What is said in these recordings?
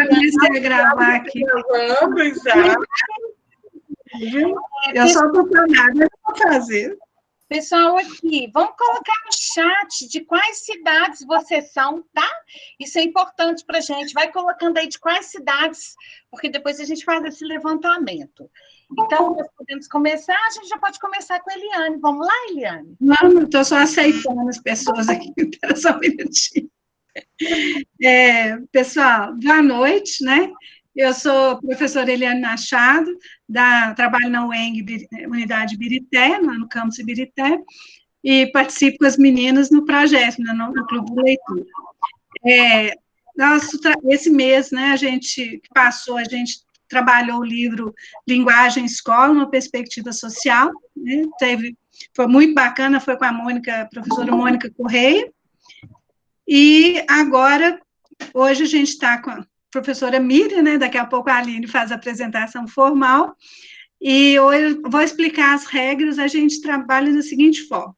já comecei a gravar aqui. Gravando, exato. Eu sou apaixonada, eu vou fazer. Pessoal, aqui, vamos colocar no chat de quais cidades vocês são, tá? Isso é importante para a gente. Vai colocando aí de quais cidades, porque depois a gente faz esse levantamento. Então, nós podemos começar, a gente já pode começar com a Eliane. Vamos lá, Eliane? Não, estou só aceitando as pessoas aqui, espera só um minutinho. Pessoal, boa noite, né? Eu sou professora Eliane Machado, trabalho na UENG, Unidade Ibirité, no campus Ibirité, e participo com as meninas no projeto, no Clube de Leitura. Esse mês, né, a gente trabalhou o livro Linguagem Escola, uma perspectiva social, né? Foi muito bacana, foi com a professora Mônica Correia, e agora, hoje a gente está com a professora Miriam, né? Daqui a pouco a Aline faz a apresentação formal, e hoje eu vou explicar as regras. A gente trabalha da seguinte forma: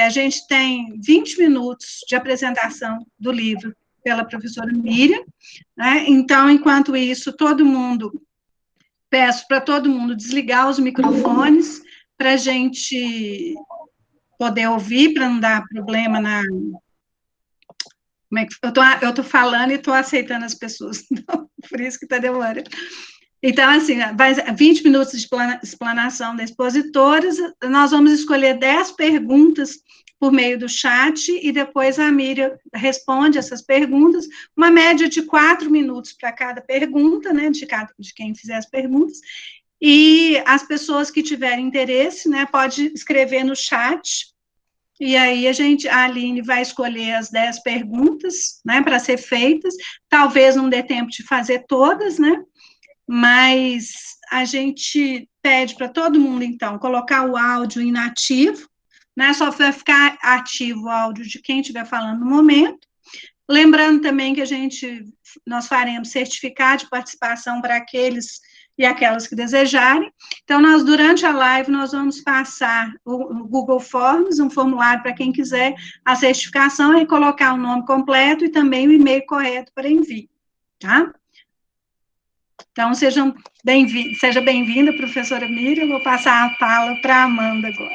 a gente tem 20 minutos de apresentação do livro pela professora Miriam, né? Então, enquanto isso, peço para todo mundo desligar os microfones, para a gente poder ouvir, para não dar problema eu estou falando e estou aceitando as pessoas, então, por isso que está demorando. Então, assim, 20 minutos de explanação da expositora, nós vamos escolher 10 perguntas por meio do chat, e depois a Miriam responde essas perguntas, uma média de 4 minutos para cada pergunta, né, de quem fizer as perguntas, e as pessoas que tiverem interesse, né, pode escrever no chat, e aí a Aline vai escolher as 10 perguntas, né, para ser feitas. Talvez não dê tempo de fazer todas, né, mas a gente pede para todo mundo, então, colocar o áudio inativo, né, só vai ficar ativo o áudio de quem estiver falando no momento. Lembrando também que nós faremos certificado de participação para aqueles e aquelas que desejarem. Então, durante a live, nós vamos passar o Google Forms, um formulário para quem quiser a certificação, e colocar o nome completo e também o e-mail correto para envio, tá? Então, seja bem-vinda, professora Miriam. Eu vou passar a fala para a Amanda agora.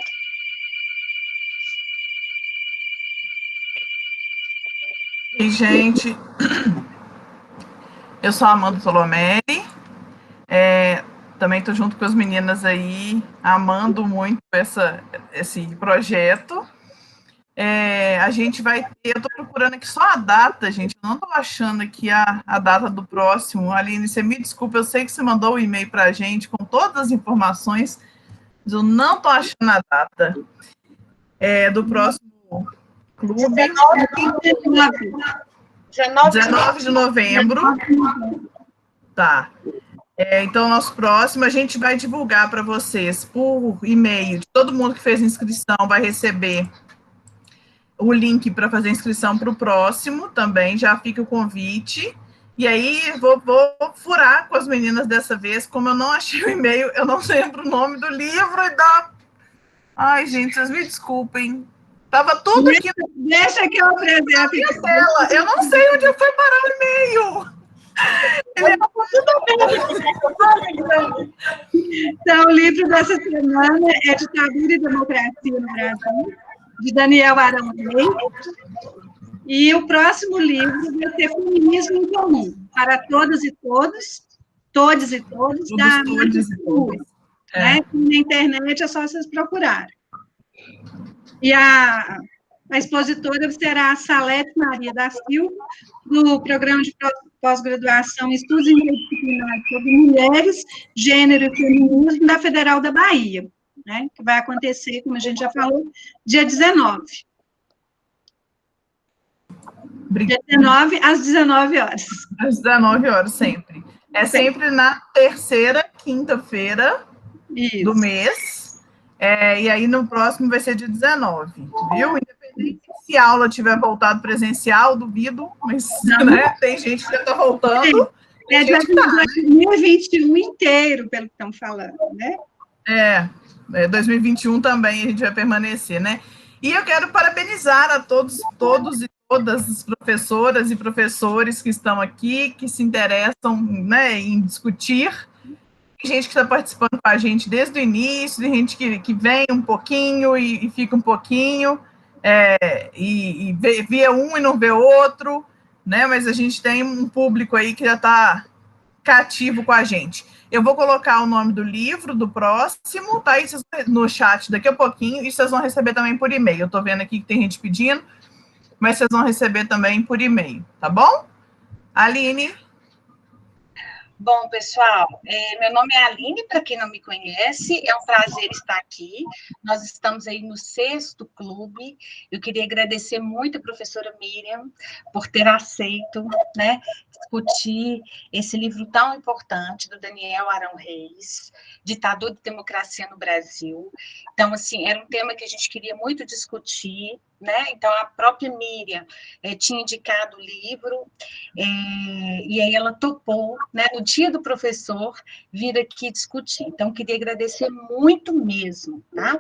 E, gente, eu sou a Amanda Tolomeri, também estou junto com as meninas aí, amando muito esse projeto. A gente vai ter, eu estou procurando aqui só a data, gente, eu não estou achando aqui a data do próximo. Aline, você me desculpa, eu sei que você mandou o e-mail para a gente com todas as informações, mas eu não estou achando a data do próximo clube. 19 de novembro. Tá. Então, nosso próximo, a gente vai divulgar para vocês por e-mail. Todo mundo que fez inscrição vai receber o link para fazer inscrição para o próximo também, já fica o convite. E aí, vou furar com as meninas dessa vez, como eu não achei o e-mail, eu não lembro o nome do livro e da... Ai, gente, vocês me desculpem. Estava tudo aqui... Deixa que eu apresento. Eu não sei onde foi parar o e-mail. Então, o livro dessa semana é Ditadura e Democracia no Brasil, de Daniel Arão Reis. E o próximo livro vai ser Feminismo em Comum, para todas e todos, todos e todos, da Marisa, né? Na internet é só vocês procurarem. E a expositora será a Salete Maria da Silva, do Programa de Pós-Graduação em Estudos Interdisciplinares sobre Mulheres, Gênero e Feminismo, da Federal da Bahia, né? Que vai acontecer, como a gente já falou, dia 19. Dia 19, às 19 horas. Às 19 horas, sempre. Sempre na terceira quinta-feira do mês. E aí, no próximo vai ser dia 19, viu? Independente se a aula tiver voltado presencial, duvido, mas né, tem gente que já está voltando. É de 2021 inteiro, pelo que estão falando, né? 2021 também a gente vai permanecer, né? E eu quero parabenizar a todos e todas as professoras e professores que estão aqui, que se interessam, né, em discutir. Tem gente que está participando com a gente desde o início, tem gente que vem um pouquinho e fica um pouquinho, e vê um e não vê outro, né? Mas a gente tem um público aí que já está cativo com a gente. Eu vou colocar o nome do livro do próximo, tá? Isso no chat daqui a pouquinho, e vocês vão receber também por e-mail. Eu estou vendo aqui que tem gente pedindo, mas vocês vão receber também por e-mail, tá bom? Aline? Bom, pessoal, meu nome é Aline, para quem não me conhece, é um prazer estar aqui. Nós estamos aí no 6º clube. Eu queria agradecer muito a professora Miriam por ter aceito, né, discutir esse livro tão importante do Daniel Arão Reis, Ditador de Democracia no Brasil. Então, assim, era um tema que a gente queria muito discutir, né? Então, a própria Miriam tinha indicado o livro, e aí ela topou, né, no dia do professor, vir aqui discutir. Então, queria agradecer muito mesmo, tá?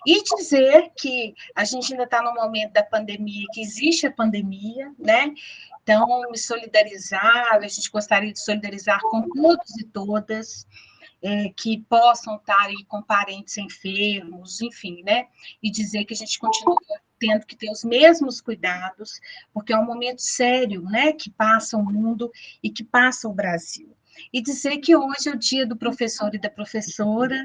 E dizer que a gente ainda está no momento da pandemia, que existe a pandemia, né? Então, me solidarizar, a gente gostaria de solidarizar com todos e todas, que possam estar aí com parentes enfermos, enfim, né? E dizer que a gente continua tendo que ter os mesmos cuidados, porque é um momento sério, né? Que passa o mundo e que passa o Brasil. E dizer que hoje é o dia do professor e da professora,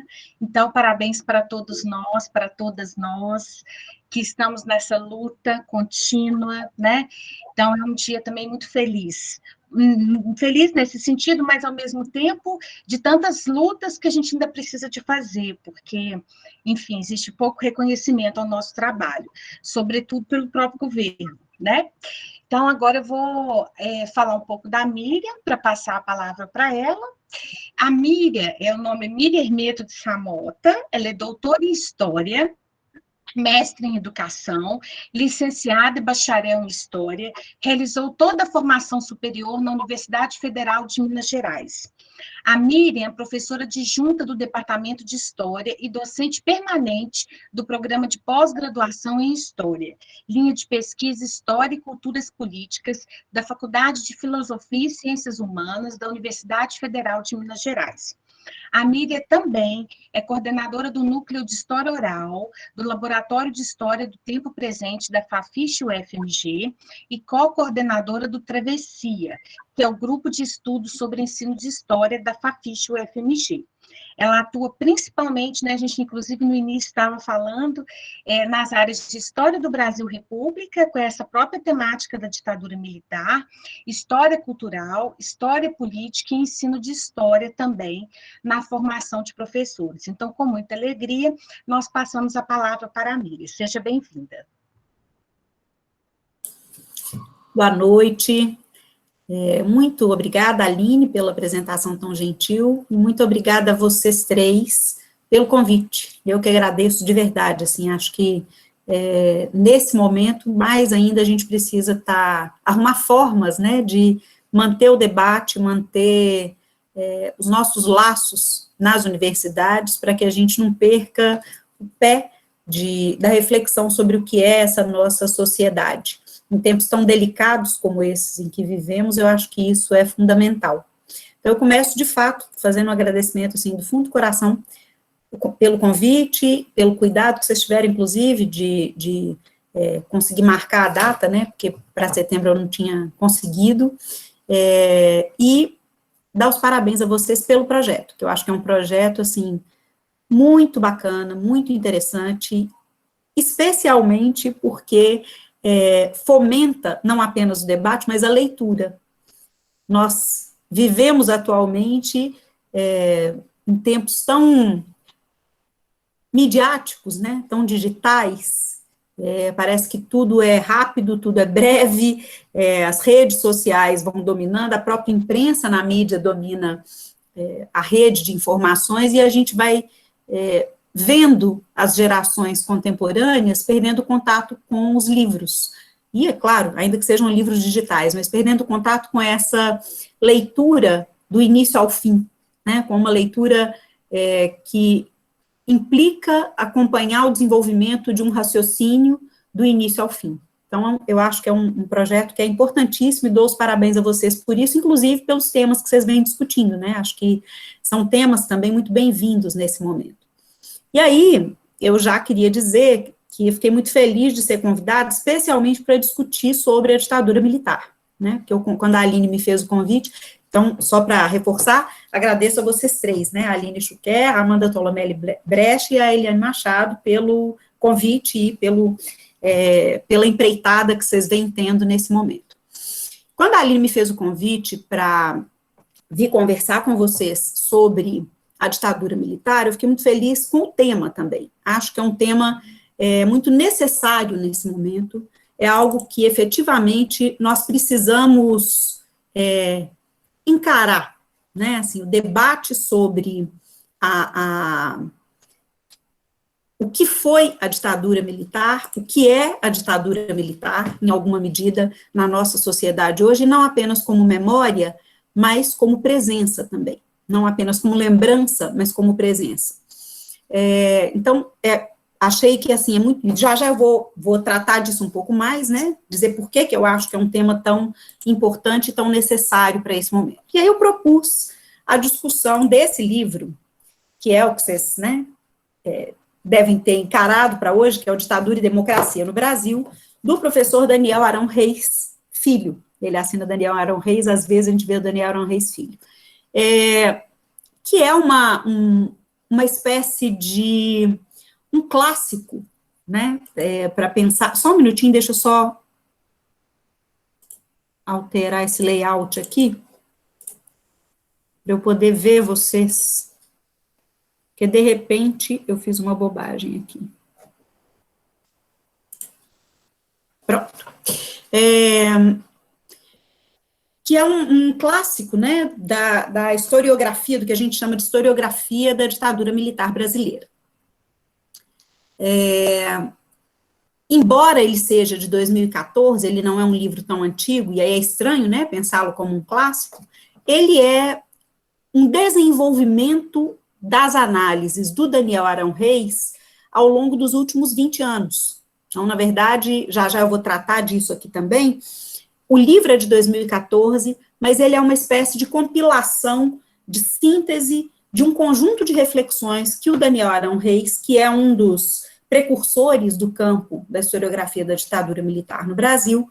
então, parabéns para todos nós, para todas nós, que estamos nessa luta contínua, né? Então, é um dia também muito feliz nesse sentido, mas ao mesmo tempo de tantas lutas que a gente ainda precisa de fazer, porque, enfim, existe pouco reconhecimento ao nosso trabalho, sobretudo pelo próprio governo, né? Então, agora eu vou falar um pouco da Miriam, para passar a palavra para ela. A Miriam, o nome é Miriam Hermeto de Samota, ela é doutora em História, mestre em Educação, licenciada e bacharel em História, realizou toda a formação superior na Universidade Federal de Minas Gerais. A Miriam é professora adjunta do Departamento de História e docente permanente do Programa de Pós-Graduação em História, linha de pesquisa História e Culturas Políticas da Faculdade de Filosofia e Ciências Humanas da Universidade Federal de Minas Gerais. A Miriam também é coordenadora do Núcleo de História Oral, do Laboratório de História do Tempo Presente da Fafiche UFMG e co-coordenadora do Travessia, que é o grupo de estudos sobre ensino de história da Fafiche UFMG. Ela atua principalmente, né, a gente inclusive no início estava falando, nas áreas de História do Brasil República, com essa própria temática da ditadura militar, História Cultural, História Política e Ensino de História também, na formação de professores. Então, com muita alegria, nós passamos a palavra para a Miriam. Seja bem-vinda. Boa noite. Muito obrigada, Aline, pela apresentação tão gentil, e muito obrigada a vocês três pelo convite. Eu que agradeço de verdade, assim, acho que nesse momento, mais ainda, a gente precisa arrumar formas, né, de manter o debate, manter os nossos laços nas universidades, para que a gente não perca o pé da reflexão sobre o que é essa nossa sociedade. Em tempos tão delicados como esses em que vivemos, eu acho que isso é fundamental. Então, eu começo, de fato, fazendo um agradecimento, assim, do fundo do coração, pelo convite, pelo cuidado que vocês tiveram, inclusive, de conseguir marcar a data, né, porque para setembro eu não tinha conseguido, e dar os parabéns a vocês pelo projeto, que eu acho que é um projeto, assim, muito bacana, muito interessante, especialmente porque fomenta não apenas o debate, mas a leitura. Nós vivemos atualmente em tempos tão midiáticos, né, tão digitais, parece que tudo é rápido, tudo é breve, as redes sociais vão dominando, a própria imprensa na mídia domina a rede de informações, e a gente vai vendo as gerações contemporâneas perdendo contato com os livros. E, é claro, ainda que sejam livros digitais, mas perdendo contato com essa leitura do início ao fim, né, com uma leitura que implica acompanhar o desenvolvimento de um raciocínio do início ao fim. Então, eu acho que é um projeto que é importantíssimo e dou os parabéns a vocês por isso, inclusive pelos temas que vocês vêm discutindo, né? Acho que são temas também muito bem-vindos nesse momento. E aí, eu já queria dizer que eu fiquei muito feliz de ser convidada, especialmente para discutir sobre a ditadura militar, né? Que quando a Aline me fez o convite, então, só para reforçar, agradeço a vocês três, né? A Aline Chuquer, a Amanda Tolomelli Brecht e a Eliane Machado pelo convite e pela empreitada que vocês vêm tendo nesse momento. Quando a Aline me fez o convite para vir conversar com vocês sobre a ditadura militar, eu fiquei muito feliz com o tema também. Acho que é um tema muito necessário nesse momento, é algo que efetivamente nós precisamos encarar, né? Assim, o debate sobre o que foi a ditadura militar, o que é a ditadura militar, em alguma medida, na nossa sociedade hoje, não apenas como memória, mas como presença também. Não apenas como lembrança, mas como presença. Então, achei que, assim, é muito... Já eu vou tratar disso um pouco mais, né? Dizer por que eu acho que é um tema tão importante e tão necessário para esse momento. E aí eu propus a discussão desse livro, que é o que vocês, né, devem ter encarado para hoje, que é o Ditadura e Democracia no Brasil, do professor Daniel Arão Reis Filho. Ele assina Daniel Arão Reis, às vezes a gente vê o Daniel Arão Reis Filho. Que é uma espécie de um clássico, né, para pensar... Só um minutinho, deixa eu só alterar esse layout aqui, para eu poder ver vocês... Porque, de repente, eu fiz uma bobagem aqui. Pronto. Que é um clássico, né, da historiografia, do que a gente chama de historiografia da ditadura militar brasileira. Embora ele seja de 2014, ele não é um livro tão antigo, e aí é estranho, né, pensá-lo como um clássico, ele é um desenvolvimento das análises do Daniel Arão Reis ao longo dos últimos 20 anos. Então, na verdade, já eu vou tratar disso aqui também. O livro é de 2014, mas ele é uma espécie de compilação, de síntese, de um conjunto de reflexões que o Daniel Arão Reis, que é um dos precursores do campo da historiografia da ditadura militar no Brasil,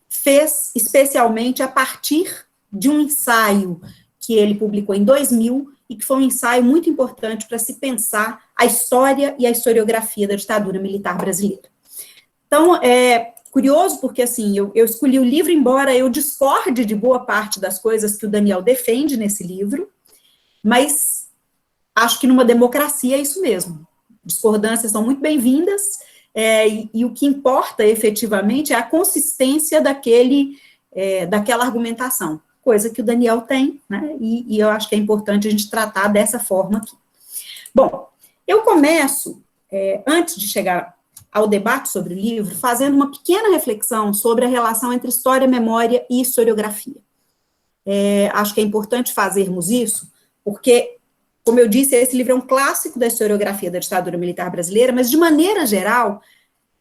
fez especialmente a partir de um ensaio que ele publicou em 2000, e que foi um ensaio muito importante para se pensar a história e a historiografia da ditadura militar brasileira. Então, é curioso porque, assim, eu escolhi o livro, embora eu discorde de boa parte das coisas que o Daniel defende nesse livro, mas acho que numa democracia é isso mesmo. Discordâncias são muito bem-vindas, e o que importa, efetivamente, é a consistência daquela argumentação, coisa que o Daniel tem, né, e eu acho que é importante a gente tratar dessa forma aqui. Bom, eu começo, antes de chegar ao debate sobre o livro, fazendo uma pequena reflexão sobre a relação entre história, memória e historiografia. Acho que é importante fazermos isso, porque, como eu disse, esse livro é um clássico da historiografia da ditadura militar brasileira, mas, de maneira geral,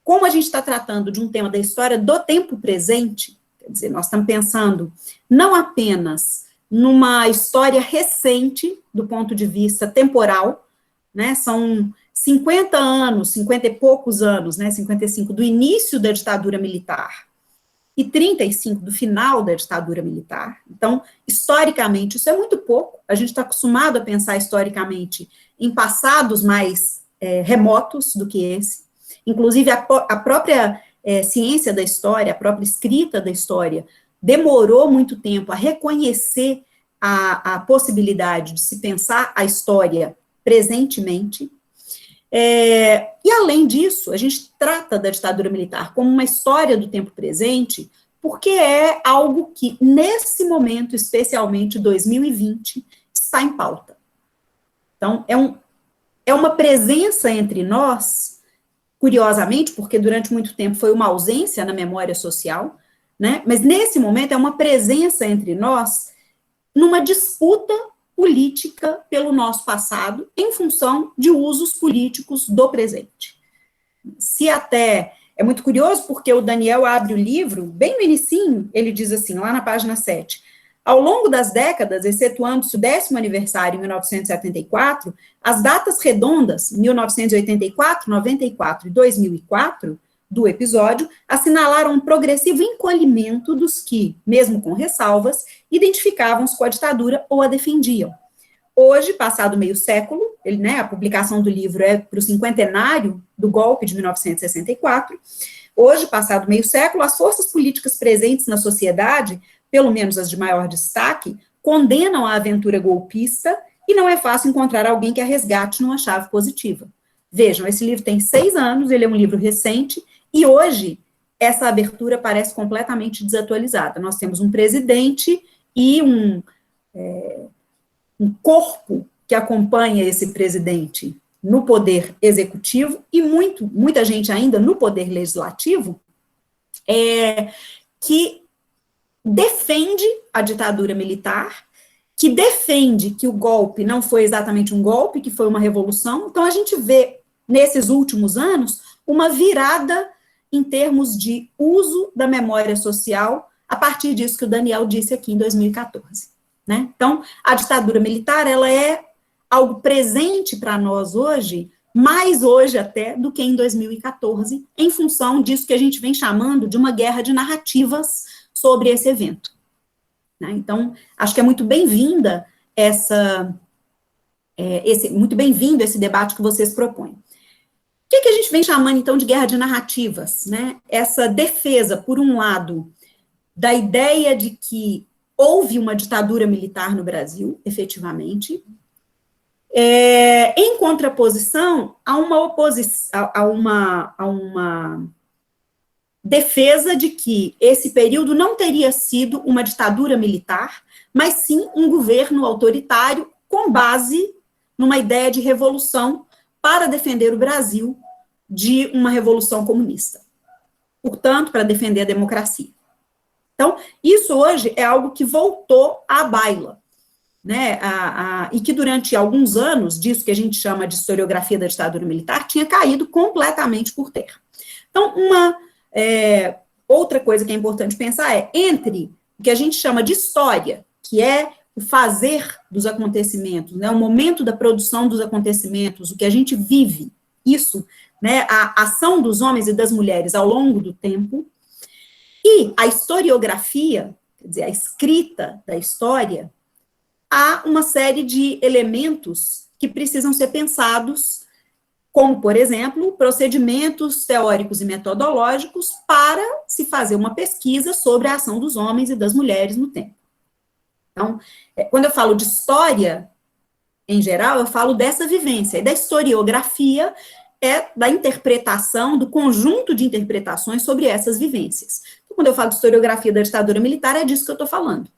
como a gente está tratando de um tema da história do tempo presente, quer dizer, nós estamos pensando não apenas numa história recente, do ponto de vista temporal, né, são 50 anos, 50 e poucos anos, né, 55, do início da ditadura militar, e 35 do final da ditadura militar. Então, historicamente, isso é muito pouco, a gente está acostumado a pensar historicamente em passados mais remotos do que esse, inclusive a própria ciência da história, a própria escrita da história, demorou muito tempo a reconhecer a possibilidade de se pensar a história presentemente, e além disso, a gente trata da ditadura militar como uma história do tempo presente, porque é algo que, nesse momento, especialmente 2020, está em pauta. Então, é uma presença entre nós, curiosamente, porque durante muito tempo foi uma ausência na memória social, né? Mas nesse momento é uma presença entre nós numa disputa política pelo nosso passado em função de usos políticos do presente. Se até É muito curioso porque o Daniel abre o livro, bem no inicinho, ele diz assim, lá na página 7, ao longo das décadas, excetuando-se o 10º aniversário em 1974, as datas redondas, 1984, 94 e 2004, do episódio, assinalaram um progressivo encolhimento dos que, mesmo com ressalvas, identificavam-se com a ditadura ou a defendiam. Hoje, passado meio século, a publicação do livro é para o 50º do golpe de 1964, hoje, passado meio século, as forças políticas presentes na sociedade, pelo menos as de maior destaque, condenam a aventura golpista e não é fácil encontrar alguém que a resgate numa chave positiva. Vejam, esse livro tem 6 anos, ele é um livro recente, e hoje essa abertura parece completamente desatualizada. Nós temos um presidente e um corpo que acompanha esse presidente no poder executivo e muita gente ainda no poder legislativo, que defende a ditadura militar, que defende que o golpe não foi exatamente um golpe, que foi uma revolução. Então, a gente vê, nesses últimos anos, uma virada em termos de uso da memória social, a partir disso que o Daniel disse aqui em 2014. Né? Então, a ditadura militar, ela é algo presente para nós hoje, mais hoje até do que em 2014, em função disso que a gente vem chamando de uma guerra de narrativas sobre esse evento. Né? Então, acho que é muito bem-vinda muito bem-vindo esse debate que vocês propõem. O que a gente vem chamando, então, de guerra de narrativas? Né? Essa defesa, por um lado, da ideia de que houve uma ditadura militar no Brasil, efetivamente, em contraposição a uma defesa de que esse período não teria sido uma ditadura militar, mas sim um governo autoritário com base numa ideia de revolução para defender o Brasil de uma revolução comunista. Portanto, para defender a democracia. Então, isso hoje é algo que voltou à baila, né? E que durante alguns anos, disso que a gente chama de historiografia da ditadura militar, tinha caído completamente por terra. Então, outra coisa que é importante pensar é, entre o que a gente chama de história, que é o fazer dos acontecimentos, né, o momento da produção dos acontecimentos, o que a gente vive, isso, né, a ação dos homens e das mulheres ao longo do tempo, e a historiografia, quer dizer, a escrita da história, há uma série de elementos que precisam ser pensados, como, por exemplo, procedimentos teóricos e metodológicos para se fazer uma pesquisa sobre a ação dos homens e das mulheres no tempo. Então, quando eu falo de história, em geral, eu falo dessa vivência, e da historiografia da interpretação, do conjunto de interpretações sobre essas vivências. Então, quando eu falo de historiografia da ditadura militar, é disso que eu estou falando.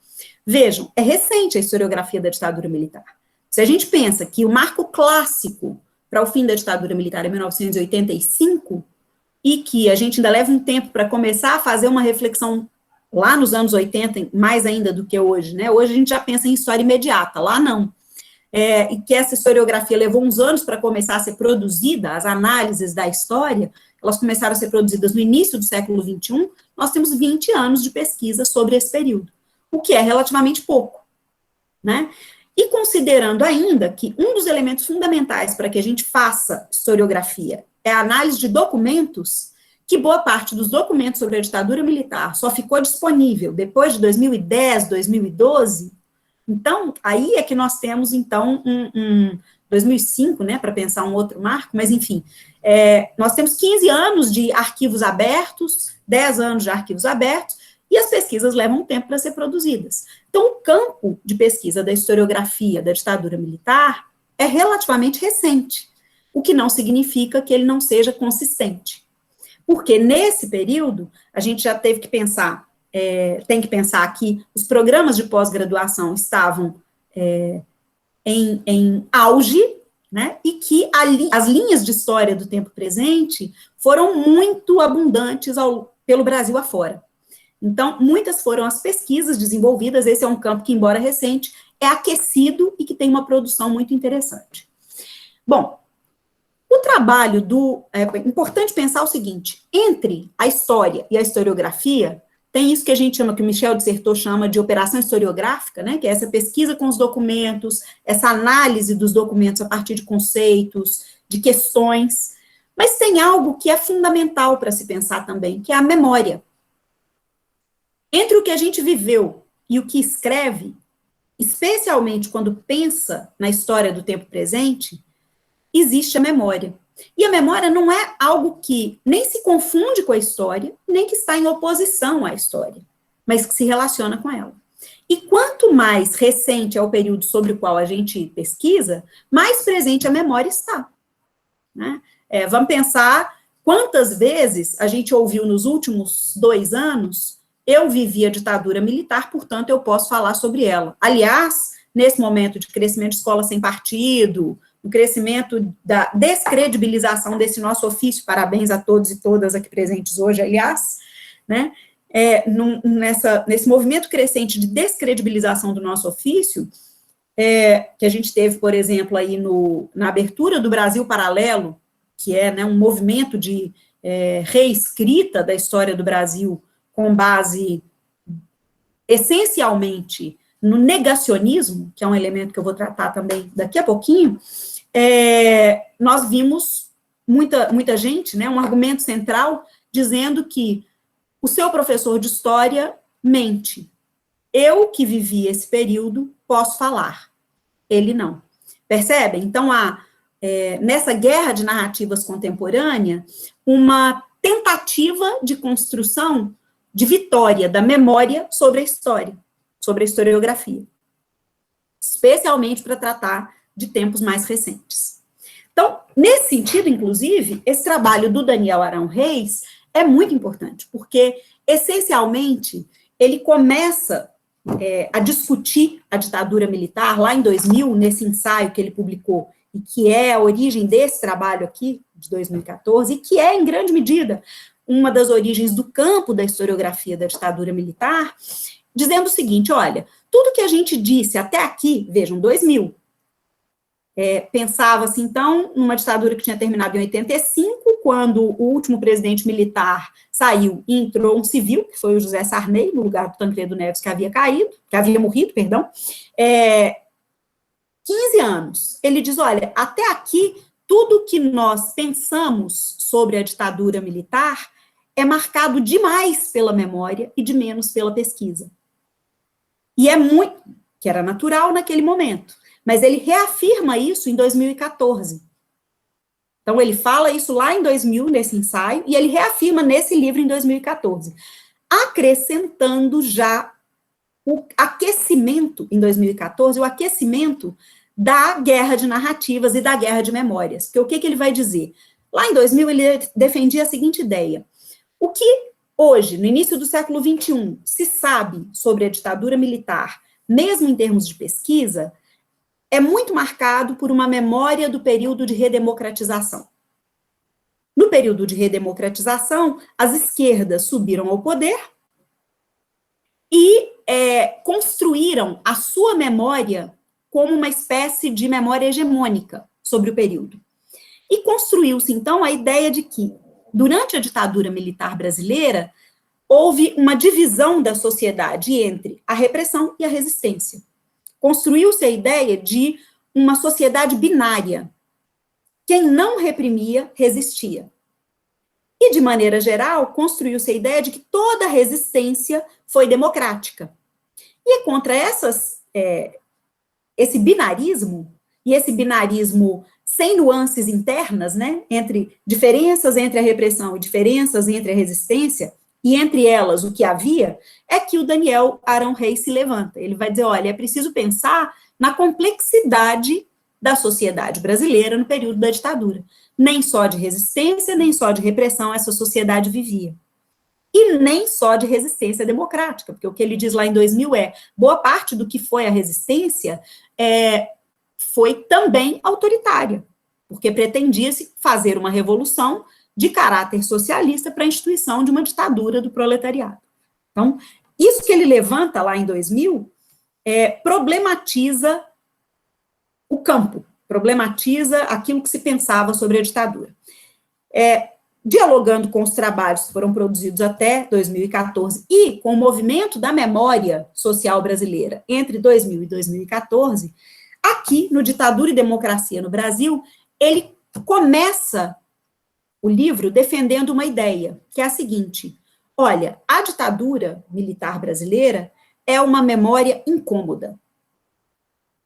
Vejam, é recente a historiografia da ditadura militar. Se a gente pensa que o marco clássico para o fim da ditadura militar é 1985, e que a gente ainda leva um tempo para começar a fazer uma reflexão lá nos anos 80, mais ainda do que hoje, né? Hoje a gente já pensa em história imediata, lá não. E que essa historiografia levou uns anos para começar a ser produzida, as análises da história, elas começaram a ser produzidas no início do século XXI, nós temos 20 anos de pesquisa sobre esse período, o que é relativamente pouco, né? E considerando ainda que um dos elementos fundamentais para que a gente faça historiografia é a análise de documentos, que boa parte dos documentos sobre a ditadura militar só ficou disponível depois de 2010, 2012, então, aí é que nós temos, então, 2005, né, para pensar um outro marco, mas, enfim, nós temos 15 anos de arquivos abertos, 10 anos de arquivos abertos, e as pesquisas levam tempo para ser produzidas. Então, o campo de pesquisa da historiografia da ditadura militar é relativamente recente, o que não significa que ele não seja consistente. Porque, nesse período, a gente já teve que pensar, tem que pensar que os programas de pós-graduação estavam em auge, né, e que as linhas de história do tempo presente foram muito abundantes pelo Brasil afora. Então, muitas foram as pesquisas desenvolvidas, esse é um campo que, embora recente, é aquecido e que tem uma produção muito interessante. Bom, O trabalho é importante pensar o seguinte, entre a história e a historiografia, tem isso que a gente chama, que o Michel Dissertot chama de operação historiográfica, né, que é essa pesquisa com os documentos, essa análise dos documentos a partir de conceitos, de questões, mas tem algo que é fundamental para se pensar também, que é a memória. Entre o que a gente viveu e o que escreve, especialmente quando pensa na história do tempo presente, existe a memória. E a memória não é algo que nem se confunde com a história, nem que está em oposição à história, mas que se relaciona com ela. E quanto mais recente é o período sobre o qual a gente pesquisa, mais presente a memória está. Né? Vamos pensar quantas vezes a gente ouviu nos últimos 2 anos, eu vivi a ditadura militar, portanto eu posso falar sobre ela. Aliás, nesse momento de crescimento de escola sem partido, o crescimento da descredibilização desse nosso ofício, parabéns a todos e todas aqui presentes hoje, aliás, né, nesse movimento crescente de descredibilização do nosso ofício, que a gente teve, por exemplo, aí na abertura do Brasil Paralelo, que é, né, um movimento de reescrita da história do Brasil com base, essencialmente, no negacionismo, que é um elemento que eu vou tratar também daqui a pouquinho, nós vimos muita gente, né, um argumento central, dizendo que o seu professor de história mente. Eu, que vivi esse período, posso falar. Ele não. Percebem? Então, há, nessa guerra de narrativas contemporânea, uma tentativa de construção de vitória da memória sobre a história, sobre a historiografia. Especialmente para tratar de tempos mais recentes. Então, nesse sentido, inclusive, esse trabalho do Daniel Arão Reis é muito importante, porque, essencialmente, ele começa a discutir a ditadura militar lá em 2000, nesse ensaio que ele publicou, e que é a origem desse trabalho aqui, de 2014, e que é, em grande medida, uma das origens do campo da historiografia da ditadura militar, dizendo o seguinte, olha, tudo que a gente disse até aqui, vejam, 2000, pensava-se, então, numa ditadura que tinha terminado em 85, quando o último presidente militar saiu e entrou um civil, que foi o José Sarney, no lugar do Tancredo Neves, que havia morrido, perdão, 15 anos. Ele diz, olha, até aqui, tudo que nós pensamos sobre a ditadura militar é marcado demais pela memória e de menos pela pesquisa. E é muito, que era natural naquele momento. Mas ele reafirma isso em 2014. Então, ele fala isso lá em 2000, nesse ensaio, e ele reafirma nesse livro em 2014, acrescentando já o aquecimento, em 2014, o aquecimento da guerra de narrativas e da guerra de memórias. Porque o que ele vai dizer? Lá em 2000, ele defendia a seguinte ideia, o que hoje, no início do século XXI, se sabe sobre a ditadura militar, mesmo em termos de pesquisa, é muito marcado por uma memória do período de redemocratização. No período de redemocratização, as esquerdas subiram ao poder e construíram a sua memória como uma espécie de memória hegemônica sobre o período. E construiu-se, então, a ideia de que, durante a ditadura militar brasileira, houve uma divisão da sociedade entre a repressão e a resistência. Construiu-se a ideia de uma sociedade binária. Quem não reprimia, resistia. E, de maneira geral, construiu-se a ideia de que toda resistência foi democrática. E é contra esse binarismo, e esse binarismo sem nuances internas, né, entre diferenças entre a repressão e diferenças entre a resistência, e entre elas o que havia, é que o Daniel Arão Reis se levanta. Ele vai dizer, olha, é preciso pensar na complexidade da sociedade brasileira no período da ditadura. Nem só de resistência, nem só de repressão essa sociedade vivia. E nem só de resistência democrática, porque o que ele diz lá em 2000 boa parte do que foi a resistência foi também autoritária, porque pretendia-se fazer uma revolução de caráter socialista para a instituição de uma ditadura do proletariado. Então, isso que ele levanta lá em 2000 problematiza o campo, problematiza aquilo que se pensava sobre a ditadura. Dialogando com os trabalhos que foram produzidos até 2014 e com o movimento da memória social brasileira entre 2000 e 2014, aqui no Ditadura e Democracia no Brasil, ele começa o livro defendendo uma ideia, que é a seguinte: olha, a ditadura militar brasileira é uma memória incômoda.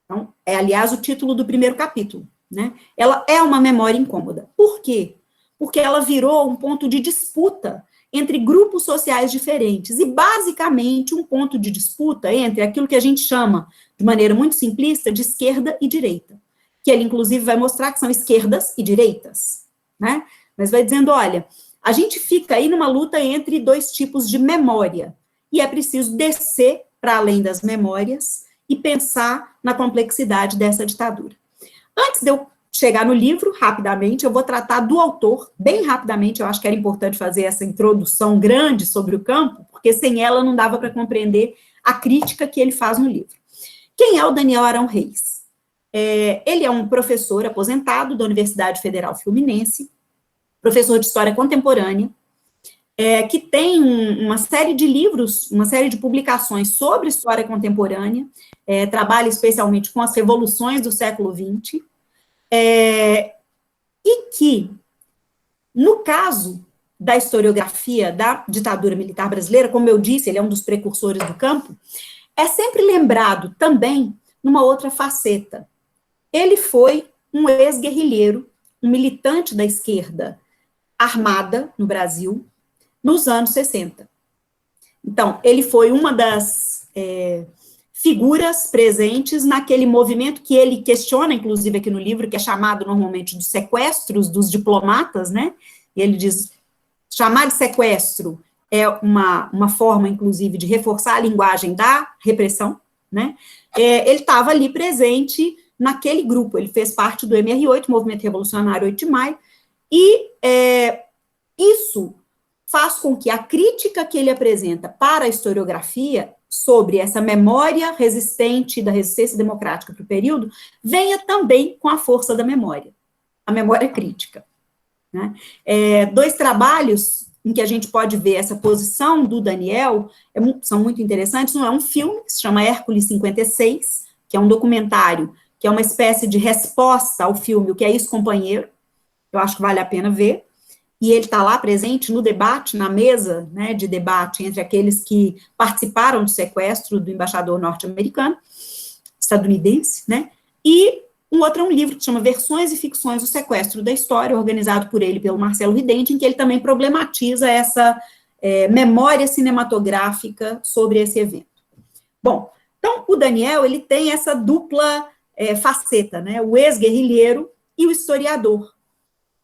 Então, aliás, o título do primeiro capítulo, né? Ela é uma memória incômoda. Por quê? Porque ela virou um ponto de disputa entre grupos sociais diferentes e, basicamente, um ponto de disputa entre aquilo que a gente chama, de maneira muito simplista, de esquerda e direita, que ele, inclusive, vai mostrar que são esquerdas e direitas, né? Mas vai dizendo, olha, a gente fica aí numa luta entre dois tipos de memória, e é preciso descer para além das memórias e pensar na complexidade dessa ditadura. Antes de eu chegar no livro, rapidamente, eu vou tratar do autor, bem rapidamente. Eu acho que era importante fazer essa introdução grande sobre o campo, porque sem ela não dava para compreender a crítica que ele faz no livro. Quem é o Daniel Arão Reis? Ele é um professor aposentado da Universidade Federal Fluminense, professor de História Contemporânea, que tem uma série de livros, uma série de publicações sobre história contemporânea, trabalha especialmente com as revoluções do século XX, e que, no caso da historiografia da ditadura militar brasileira, como eu disse, ele é um dos precursores do campo, é sempre lembrado também numa outra faceta. Ele foi um ex-guerrilheiro, um militante da esquerda armada no Brasil, nos anos 60. Então, ele foi uma das figuras presentes naquele movimento que ele questiona, inclusive aqui no livro, que é chamado normalmente de sequestros dos diplomatas, né? E ele diz, chamar de sequestro é uma forma, inclusive, de reforçar a linguagem da repressão, né? Ele estava ali presente naquele grupo, ele fez parte do MR8, Movimento Revolucionário 8 de Maio, e isso faz com que a crítica que ele apresenta para a historiografia sobre essa memória resistente da resistência democrática para o período, venha também com a força da memória, a memória crítica, né? Dois trabalhos em que a gente pode ver essa posição do Daniel são muito interessantes. Um é um filme que se chama Hércules 56, que é um documentário, que é uma espécie de resposta ao filme O Que é Isso, Companheiro? Eu acho que vale a pena ver. E ele está lá presente no debate, na mesa, né, de debate entre aqueles que participaram do sequestro do embaixador norte-americano, estadunidense, né, e um outro é um livro que chama Versões e Ficções do Sequestro da História, organizado por ele, pelo Marcelo Ridente, em que ele também problematiza essa memória cinematográfica sobre esse evento. Bom, então, o Daniel, ele tem essa dupla faceta, né, o ex-guerrilheiro e o historiador.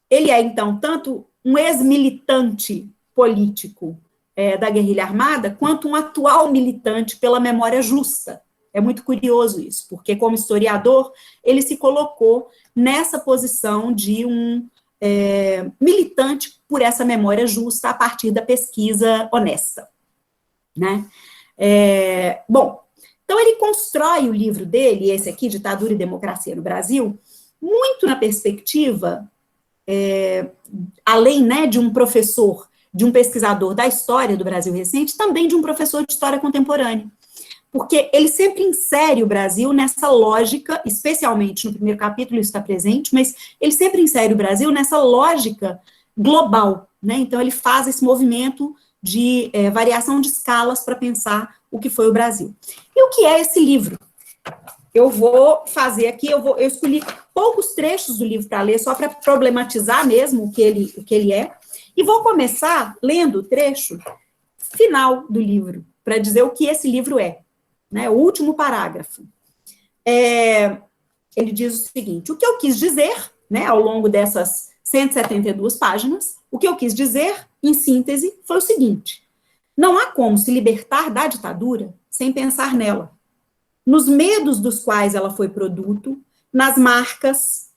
Ele é, então, tanto um ex-militante político da guerrilha armada, quanto um atual militante pela memória justa. É muito curioso isso, porque, como historiador, ele se colocou nessa posição de um militante por essa memória justa a partir da pesquisa honesta, né? Bom, então ele constrói o livro dele, esse aqui, Ditadura e Democracia no Brasil, muito na perspectiva além, né, de um professor, de um pesquisador da história do Brasil recente, também de um professor de história contemporânea, porque ele sempre insere o Brasil nessa lógica, especialmente no primeiro capítulo isso está presente, mas ele sempre insere o Brasil nessa lógica global, né? Então ele faz esse movimento de variação de escalas para pensar o que foi o Brasil. E o que é esse livro? Eu vou fazer aqui, eu escolhi poucos trechos do livro para ler, só para problematizar mesmo o que ele é, e vou começar lendo o trecho final do livro, para dizer o que esse livro é, né, o último parágrafo. Ele diz o seguinte: o que eu quis dizer, né, ao longo dessas 172 páginas, o que eu quis dizer, em síntese, foi o seguinte: não há como se libertar da ditadura sem pensar nela, nos medos dos quais ela foi produto, nas marcas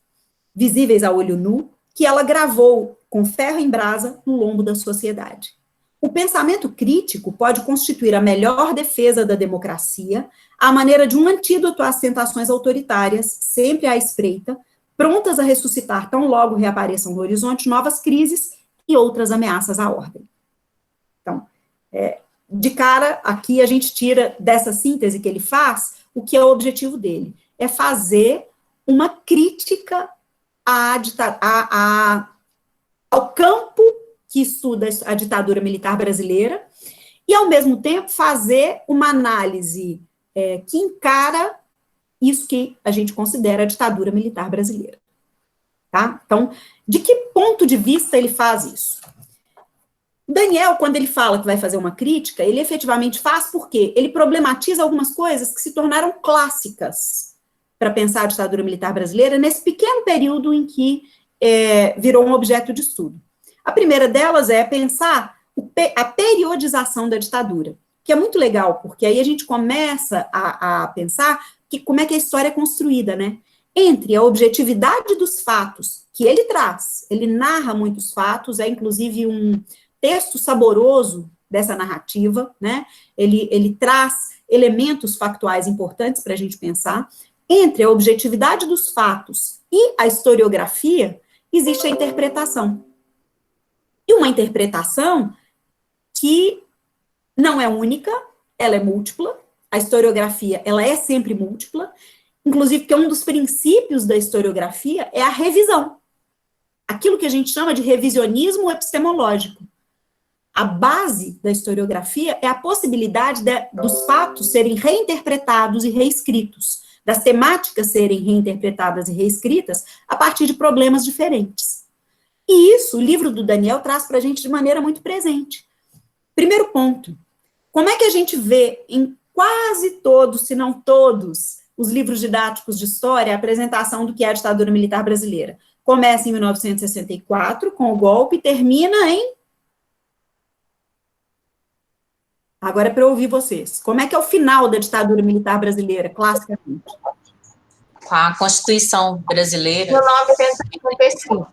visíveis a olho nu, que ela gravou com ferro em brasa no lombo da sociedade. O pensamento crítico pode constituir a melhor defesa da democracia, à maneira de um antídoto às tentações autoritárias, sempre à espreita, prontas a ressuscitar tão logo reapareçam no horizonte novas crises e outras ameaças à ordem. Então, de cara, aqui a gente tira dessa síntese que ele faz, o que é o objetivo dele, é fazer uma crítica ao campo que estuda a ditadura militar brasileira, e, ao mesmo tempo, fazer uma análise que encara isso que a gente considera a ditadura militar brasileira. Tá? Então, de que ponto de vista ele faz isso? Daniel, quando ele fala que vai fazer uma crítica, ele efetivamente faz porque ele problematiza algumas coisas que se tornaram clássicas para pensar a ditadura militar brasileira nesse pequeno período em que virou um objeto de estudo. A primeira delas é pensar a periodização da ditadura, que é muito legal, porque aí a gente começa a pensar como é que a história é construída, né? Entre a objetividade dos fatos que ele traz, ele narra muitos fatos, é inclusive um texto saboroso dessa narrativa, né? Ele traz elementos factuais importantes para a gente pensar. Entre a objetividade dos fatos e a historiografia, existe a interpretação. E uma interpretação que não é única, ela é múltipla. A historiografia, ela é sempre múltipla, inclusive porque um dos princípios da historiografia é a revisão. Aquilo que a gente chama de revisionismo epistemológico. A base da historiografia é a possibilidade dos fatos serem reinterpretados e reescritos, das temáticas serem reinterpretadas e reescritas a partir de problemas diferentes. E isso, o livro do Daniel traz para a gente de maneira muito presente. Primeiro ponto, como é que a gente vê em quase todos, se não todos, os livros didáticos de história a apresentação do que é a ditadura militar brasileira? Começa em 1964, com o golpe, e termina em... Agora é para eu ouvir vocês. Como é que é o final da ditadura militar brasileira, classicamente? Com a Constituição brasileira. 1985.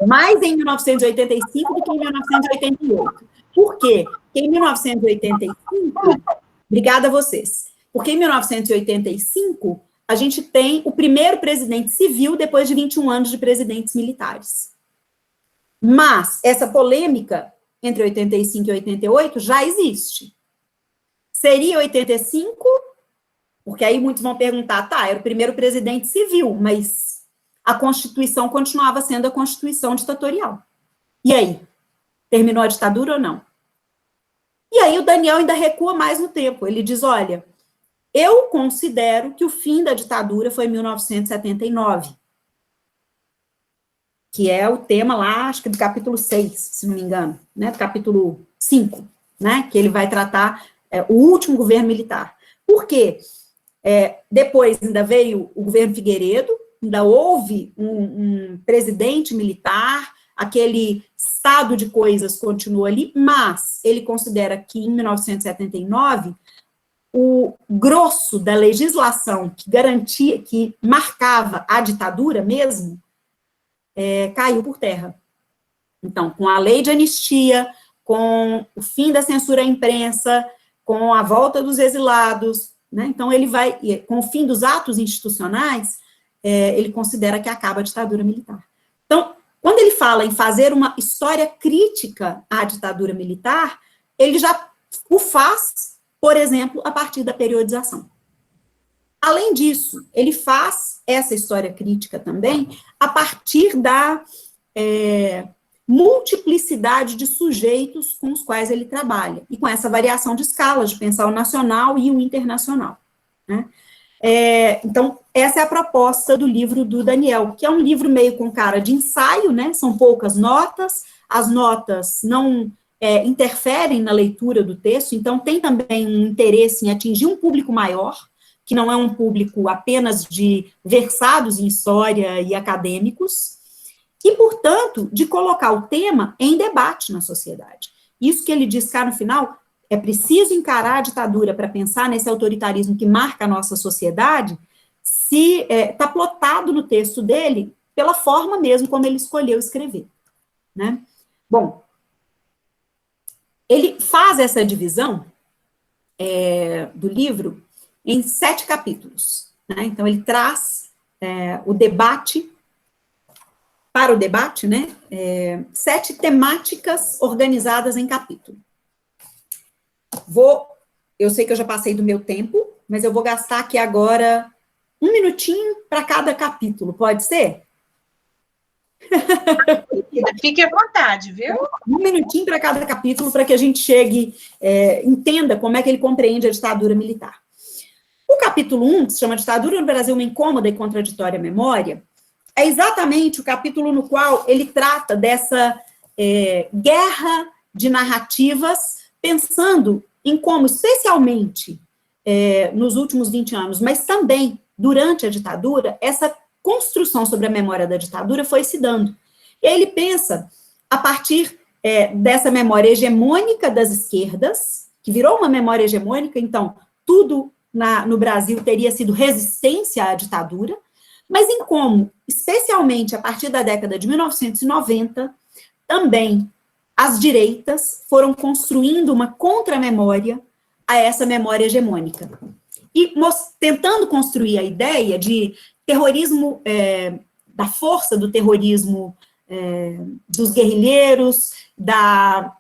Mais em 1985 do que em 1988. Por quê? Porque em 1985... Obrigada a vocês. Porque em 1985, a gente tem o primeiro presidente civil depois de 21 anos de presidentes militares. Mas essa polêmica entre 85 e 88 já existe. Seria 85, porque aí muitos vão perguntar, tá, era o primeiro presidente civil, mas a Constituição continuava sendo a Constituição ditatorial. E aí? Terminou a ditadura ou não? E aí o Daniel ainda recua mais no tempo. Ele diz, olha, eu considero que o fim da ditadura foi em 1979. Que é o tema lá, acho que do capítulo 6, se não me engano, né, do capítulo 5, né, que ele vai tratar o último governo militar. Por quê? Depois ainda veio o governo Figueiredo, ainda houve um presidente militar, aquele estado de coisas continua ali, mas ele considera que em 1979, o grosso da legislação que garantia, que marcava a ditadura mesmo, caiu por terra. Então, com a lei de anistia, com o fim da censura à imprensa, com a volta dos exilados, né? Então ele vai, com o fim dos atos institucionais, ele considera que acaba a ditadura militar. Então, quando ele fala em fazer uma história crítica à ditadura militar, ele já o faz, por exemplo, a partir da periodização. Além disso, ele faz essa história crítica também a partir da multiplicidade de sujeitos com os quais ele trabalha, e com essa variação de escalas, de pensar o nacional e o internacional, né? Então, essa é a proposta do livro do Daniel, que é um livro meio com cara de ensaio, né? São poucas notas, as notas não interferem na leitura do texto, então tem também um interesse em atingir um público maior, que não é um público apenas de versados em história e acadêmicos, e, portanto, de colocar o tema em debate na sociedade. Isso que ele diz cá no final, é preciso encarar a ditadura para pensar nesse autoritarismo que marca a nossa sociedade, se está plotado no texto dele pela forma mesmo como ele escolheu escrever, né? Bom, ele faz essa divisão do livro em 7 capítulos, né? Então, ele traz o debate, para o debate, né, 7 temáticas organizadas em capítulo. Eu sei que eu já passei do meu tempo, mas eu vou gastar aqui agora 1 minutinho para cada capítulo, pode ser? Fique à vontade, viu? 1 minutinho para cada capítulo, para que a gente entenda como é que ele compreende a ditadura militar. O capítulo 1, que se chama Ditadura no Brasil, uma incômoda e contraditória memória, é exatamente o capítulo no qual ele trata dessa guerra de narrativas, pensando em como, especialmente nos últimos 20 anos, mas também durante a ditadura, essa construção sobre a memória da ditadura foi se dando. E aí ele pensa, a partir dessa memória hegemônica das esquerdas, que virou uma memória hegemônica, então, tudo no Brasil teria sido resistência à ditadura, mas em como, especialmente a partir da década de 1990, também as direitas foram construindo uma contramemória a essa memória hegemônica. E tentando construir a ideia de terrorismo, da força do terrorismo dos guerrilheiros, da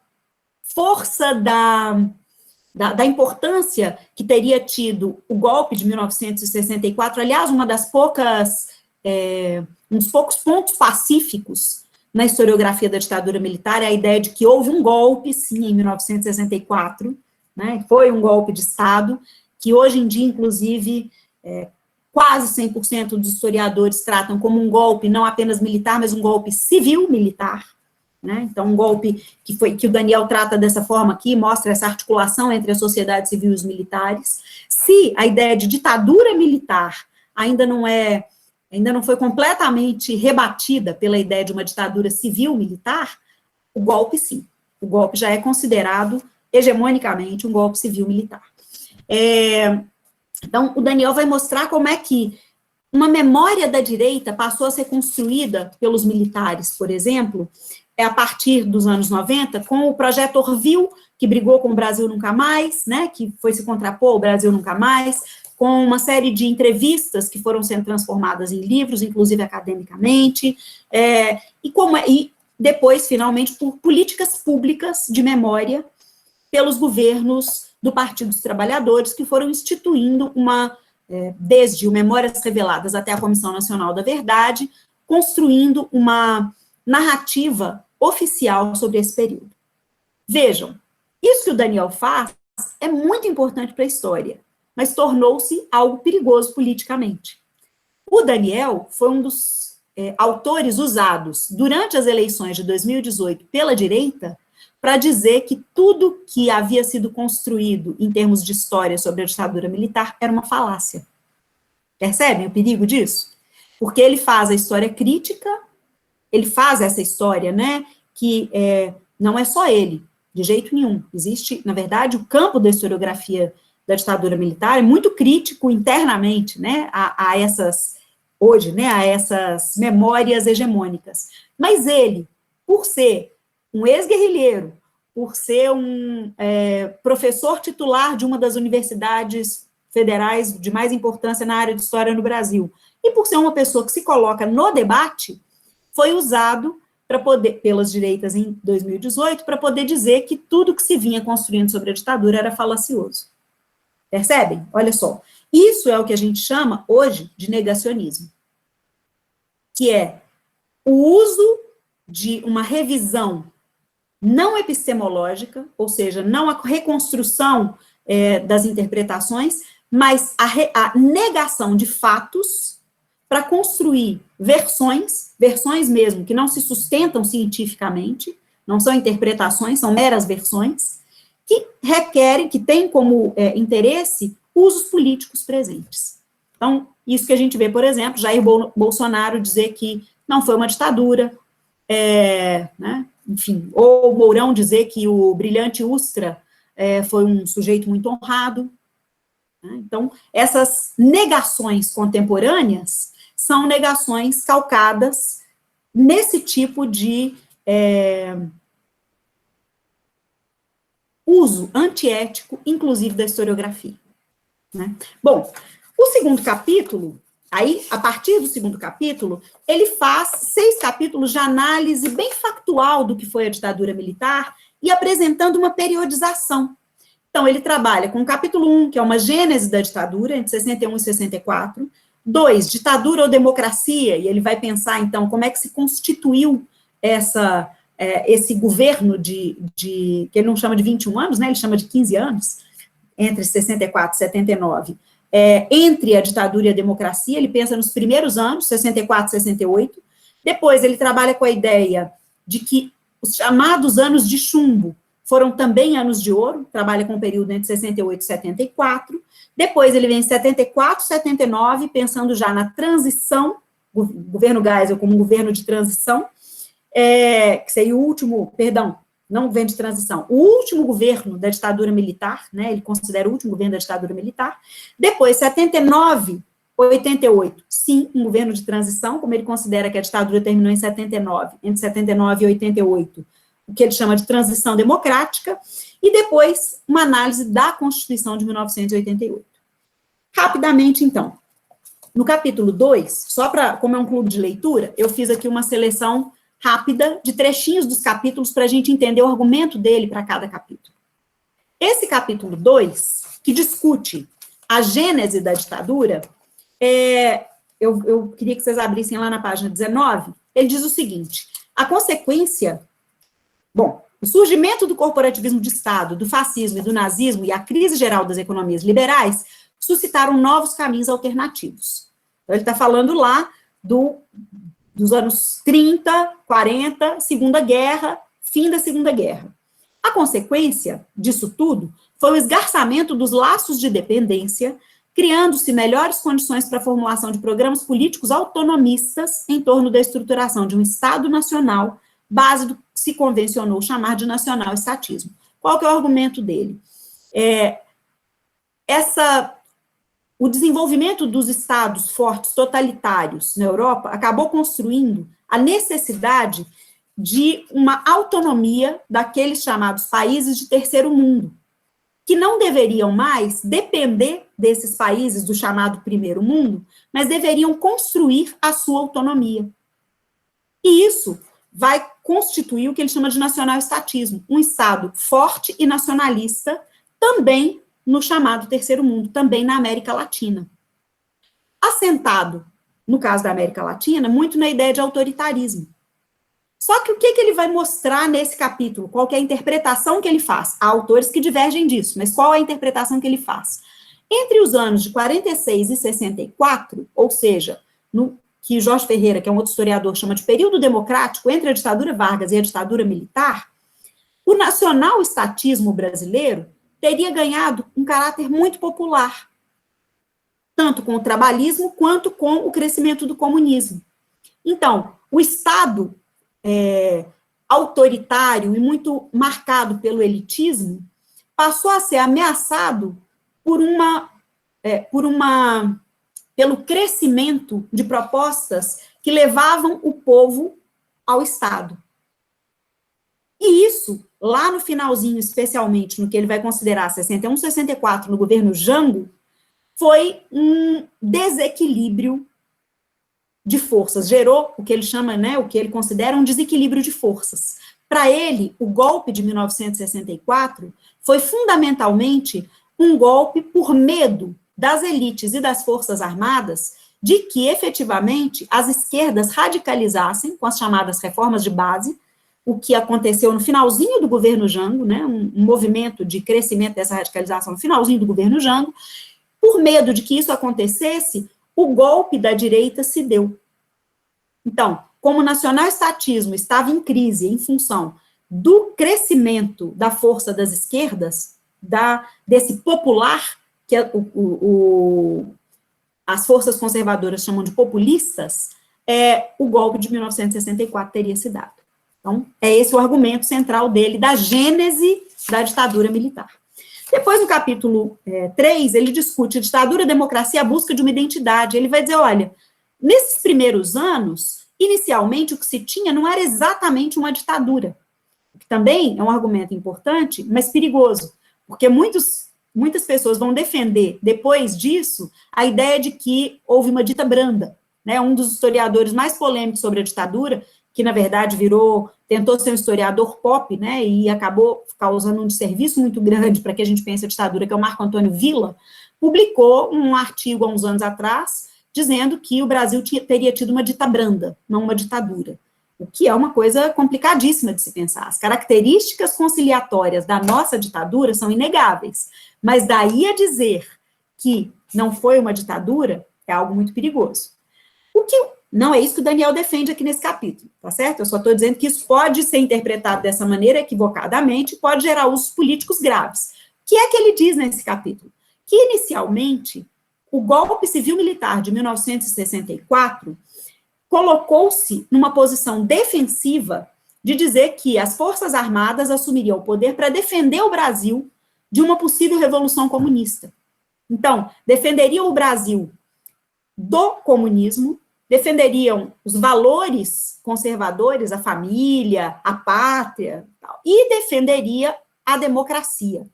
força da importância que teria tido o golpe de 1964, aliás, um dos poucos pontos pacíficos na historiografia da ditadura militar é a ideia de que houve um golpe, sim, em 1964, né, foi um golpe de Estado, que hoje em dia, inclusive, quase 100% dos historiadores tratam como um golpe não apenas militar, mas um golpe civil-militar, né? Então, um golpe que o Daniel trata dessa forma aqui, mostra essa articulação entre a sociedade civil e os militares. Se a ideia de ditadura militar ainda não foi completamente rebatida pela ideia de uma ditadura civil-militar, o golpe, sim. O golpe já é considerado, hegemonicamente, um golpe civil-militar. Então, o Daniel vai mostrar como é que uma memória da direita passou a ser construída pelos militares, por exemplo, a partir dos anos 90, com o projeto Orville, que brigou com o Brasil Nunca Mais, né, que foi se contrapor ao Brasil Nunca Mais, com uma série de entrevistas que foram sendo transformadas em livros, inclusive academicamente, e depois, finalmente, por políticas públicas de memória pelos governos do Partido dos Trabalhadores, que foram instituindo desde o Memórias Reveladas até a Comissão Nacional da Verdade, construindo uma narrativa oficial sobre esse período. Vejam, isso que o Daniel faz é muito importante para a história, mas tornou-se algo perigoso politicamente. O Daniel foi um dos autores usados durante as eleições de 2018 pela direita para dizer que tudo que havia sido construído em termos de história sobre a ditadura militar era uma falácia. Percebem o perigo disso? Porque ele faz a história crítica, ele faz essa história, né, que não é só ele, de jeito nenhum. Existe, na verdade, o campo da historiografia da ditadura militar é muito crítico internamente, né, a essas memórias hegemônicas. Mas ele, por ser um ex-guerrilheiro, por ser um professor titular de uma das universidades federais de mais importância na área de história no Brasil, e por ser uma pessoa que se coloca no debate, foi usado pelas direitas em 2018 para poder dizer que tudo que se vinha construindo sobre a ditadura era falacioso. Percebem? Olha só. Isso é o que a gente chama hoje de negacionismo, que é o uso de uma revisão não epistemológica, ou seja, não a reconstrução das interpretações, mas a negação de fatos para construir versões mesmo, que não se sustentam cientificamente, não são interpretações, são meras versões, que requerem, que têm como interesse usos políticos presentes. Então, isso que a gente vê, por exemplo, Jair Bolsonaro dizer que não foi uma ditadura, né, enfim, ou Mourão dizer que o brilhante Ustra foi um sujeito muito honrado. Né? Então, essas negações contemporâneas são negações calcadas nesse tipo de uso antiético, inclusive da historiografia. Né? Bom, o segundo capítulo Aí, a partir do segundo capítulo, ele faz 6 capítulos de análise bem factual do que foi a ditadura militar e apresentando uma periodização. Então, ele trabalha com o capítulo 1, que é uma gênese da ditadura, entre 61 e 64. 2, ditadura ou democracia, e ele vai pensar, então, como é que se constituiu esse governo que ele não chama de 21 anos, né, ele chama de 15 anos, entre 64 e 79. Entre a ditadura e a democracia, ele pensa nos primeiros anos, 64 e 68. Depois, ele trabalha com a ideia de que os chamados anos de chumbo foram também anos de ouro, trabalha com o período entre 68 e 74. Depois, ele vem em 74, 79, pensando já na transição, o governo Geisel como um governo de transição, que seria o último, perdão, não governo de transição, o último governo da ditadura militar, né, ele considera o último governo da ditadura militar. Depois, 79, 88, sim, um governo de transição, como ele considera que a ditadura terminou em 79, entre 79 e 88, o que ele chama de transição democrática, e depois uma análise da Constituição de 1988. Rapidamente, então, no capítulo 2, como é um clube de leitura, eu fiz aqui uma seleção rápida de trechinhos dos capítulos para a gente entender o argumento dele para cada capítulo. Esse capítulo 2, que discute a gênese da ditadura, eu queria que vocês abrissem lá na página 19, ele diz o seguinte: a consequência, o surgimento do corporativismo de Estado, do fascismo e do nazismo e a crise geral das economias liberais suscitaram novos caminhos alternativos. Então, ele está falando lá dos anos 30, 40, Segunda Guerra, fim da Segunda Guerra. A consequência disso tudo foi o esgarçamento dos laços de dependência, criando-se melhores condições para a formulação de programas políticos autonomistas em torno da estruturação de um Estado nacional, base do que se convencionou chamar de nacional-estatismo. Qual que é o argumento dele? O desenvolvimento dos estados fortes totalitários na Europa acabou construindo a necessidade de uma autonomia daqueles chamados países de terceiro mundo, que não deveriam mais depender desses países do chamado primeiro mundo, mas deveriam construir a sua autonomia. E isso vai constituir o que ele chama de nacional-estatismo, um Estado forte e nacionalista, também no chamado terceiro mundo, também na América Latina. Assentado, no caso da América Latina, muito na ideia de autoritarismo. Só que o que ele vai mostrar nesse capítulo? Qual que é a interpretação que ele faz? Há autores que divergem disso, mas qual é a interpretação que ele faz? Entre os anos de 46 e 64, ou seja, que Jorge Ferreira, que é um outro historiador, chama de período democrático, entre a ditadura Vargas e a ditadura militar, o nacional-estatismo brasileiro teria ganhado um caráter muito popular, tanto com o trabalhismo quanto com o crescimento do comunismo. Então, o Estado autoritário e muito marcado pelo elitismo passou a ser ameaçado pelo crescimento de propostas que levavam o povo ao Estado. E isso, lá no finalzinho, especialmente no que ele vai considerar 61, 64, no governo Jango, foi um desequilíbrio de forças, gerou o que ele chama, o que ele considera um desequilíbrio de forças. Para ele, o golpe de 1964 foi fundamentalmente um golpe por medo das elites e das forças armadas de que, efetivamente, as esquerdas radicalizassem com as chamadas reformas de base, o que aconteceu no finalzinho do governo Jango, um movimento de crescimento dessa radicalização no finalzinho do governo Jango. Por medo de que isso acontecesse, o golpe da direita se deu. Então, como o nacional-estatismo estava em crise em função do crescimento da força das esquerdas, desse popular, que as forças conservadoras chamam de populistas, o golpe de 1964 teria se dado. Então, é esse o argumento central dele, da gênese da ditadura militar. Depois, no capítulo 3, ele discute a ditadura, a democracia, a busca de uma identidade. Ele vai dizer, olha, nesses primeiros anos, inicialmente, o que se tinha não era exatamente uma ditadura, que também é um argumento importante, mas perigoso, porque muitos muitas pessoas vão defender, depois disso, a ideia de que houve uma dita branda, né? Um dos historiadores mais polêmicos sobre a ditadura, que, na verdade, tentou ser um historiador pop, né, e acabou causando um desserviço muito grande para que a gente pense a ditadura, que é o Marco Antônio Villa, publicou um artigo há uns anos atrás, dizendo que o Brasil teria tido uma dita branda, não uma ditadura, o que é uma coisa complicadíssima de se pensar. As características conciliatórias da nossa ditadura são inegáveis, mas daí a dizer que não foi uma ditadura é algo muito perigoso. O que não é isso que o Daniel defende aqui nesse capítulo, tá certo? Eu só estou dizendo que isso pode ser interpretado dessa maneira equivocadamente, pode gerar usos políticos graves. O que é que ele diz nesse capítulo? Que, inicialmente, o golpe civil-militar de 1964 colocou-se numa posição defensiva de dizer que as Forças Armadas assumiriam o poder para defender o Brasil de uma possível revolução comunista. Então, defenderiam o Brasil do comunismo, defenderiam os valores conservadores, a família, a pátria, e defenderia a democracia.